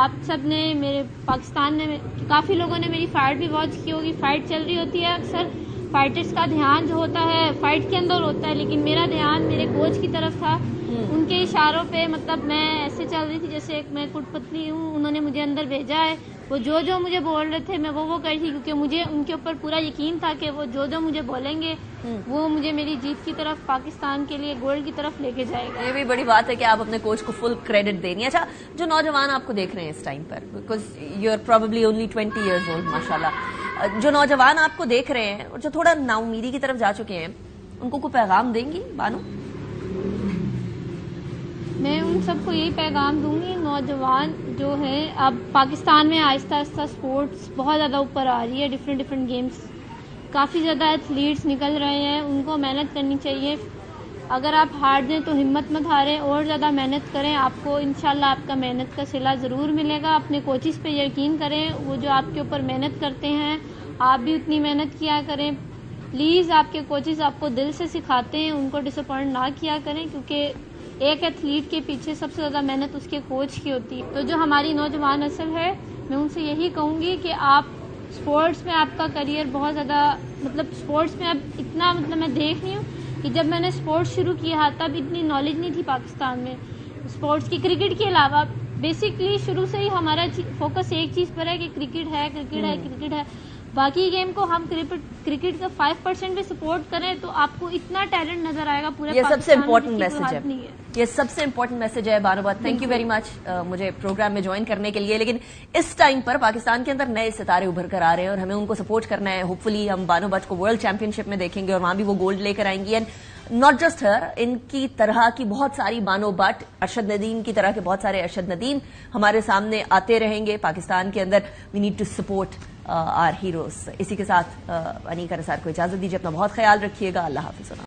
آپ سب نے میرے پاکستان میں کافی لوگوں نے میری فائٹ بھی واچ کی ہوگی، فائٹ چل رہی ہوتی ہے، اکثر فائٹرز کا دھیان جو ہوتا ہے فائٹ کے اندر ہوتا ہے، لیکن میرا دھیان میرے کوچ کی طرف تھا، ان کے اشاروں پہ، مطلب میں ایسے چل رہی تھی جیسے میں کٹ پتلی ہوں، انہوں نے مجھے اندر بھیجا ہے، وہ جو مجھے بول رہے تھے میں وہ کر رہی تھی، کیونکہ مجھے ان کے اوپر پورا یقین تھا کہ وہ جو مجھے بولیں گے وہ مجھے میری جیت کی طرف، پاکستان کے لیے گولڈ کی طرف لے کے جائے گا۔ یہ بھی بڑی بات ہے کہ آپ اپنے کوچ کو فل کریڈٹ دیں گے۔ اچھا، جو نوجوان آپ کو دیکھ رہے ہیں اس ٹائم پر، because you are probably only 20 years old, ماشاءاللہ، جو نوجوان آپ کو دیکھ رہے ہیں اور جو تھوڑا نا امیدی کی طرف جا چکے ہیں، ان کو کوئی پیغام دیں گی بانو؟ میں ان سب کو یہی پیغام دوں گی، نوجوان جو ہے، اب پاکستان میں آہستہ آہستہ سپورٹس بہت زیادہ اوپر آ رہی ہے، ڈفرینٹ گیمز، کافی زیادہ ایتھلیٹس نکل رہے ہیں، ان کو محنت کرنی چاہیے، اگر آپ ہار دیں تو ہمت مت ہاریں، اور زیادہ محنت کریں، آپ کو انشاءاللہ آپ کا محنت کا صلہ ضرور ملے گا، اپنے کوچز پہ یقین کریں، وہ جو آپ کے اوپر محنت کرتے ہیں آپ بھی اتنی محنت کیا کریں، پلیز آپ کے کوچز آپ کو دل سے سکھاتے ہیں، ان کو ڈس اپوائنٹ نہ کیا کریں، کیونکہ ایک ایتھلیٹ کے پیچھے سب سے زیادہ محنت اس کے کوچ کی ہوتی ہے۔ تو جو ہماری نوجوان نسل ہے، میں ان سے یہی کہوں گی کہ آپ سپورٹس میں آپ کا کریئر بہت زیادہ، مطلب سپورٹس میں اب اتنا، مطلب میں دیکھ رہی ہوں کہ جب میں نے سپورٹس شروع کیا تب اتنی نالج نہیں تھی پاکستان میں سپورٹس کی، کرکٹ کے علاوہ بیسکلی شروع سے ہی ہمارا فوکس ایک چیز پر ہے کہ کرکٹ ہے، باقی گیم کو ہم کرکٹ کا 5% بھی سپورٹ کریں تو آپ کو اتنا ٹیلنٹ نظر آئے گا پورے یہ سب سے امپورٹنٹ میسج میسج ہے، یہ سب سے امپورٹنٹ میسج ہے Bano but, thank you very مچ مجھے پروگرام میں جوائن کرنے کے لیے۔ لیکن اس ٹائم پر پاکستان کے اندر نئے ستارے ابھر کر آ رہے ہیں اور ہمیں ان کو سپورٹ کرنا ہے، ہوپ فلی ہم بانو بٹ کو ورلڈ چیمپئن شپ میں دیکھیں گے اور وہاں بھی وہ گولڈ لے کر آئیں گی، اینڈ ناٹ جسٹ ہر، ان کی طرح کی بہت ساری بانو بٹ، ارشد ندیم کی طرح کے بہت سارے ارشد ندیم ہمارے سامنے آتے رہیں گے پاکستان کے اندر۔ We need to support our heroes. اسی کے ساتھ انیکا نثار کو اجازت دیجیے، اپنا بہت خیال رکھیے گا، اللہ حافظ۔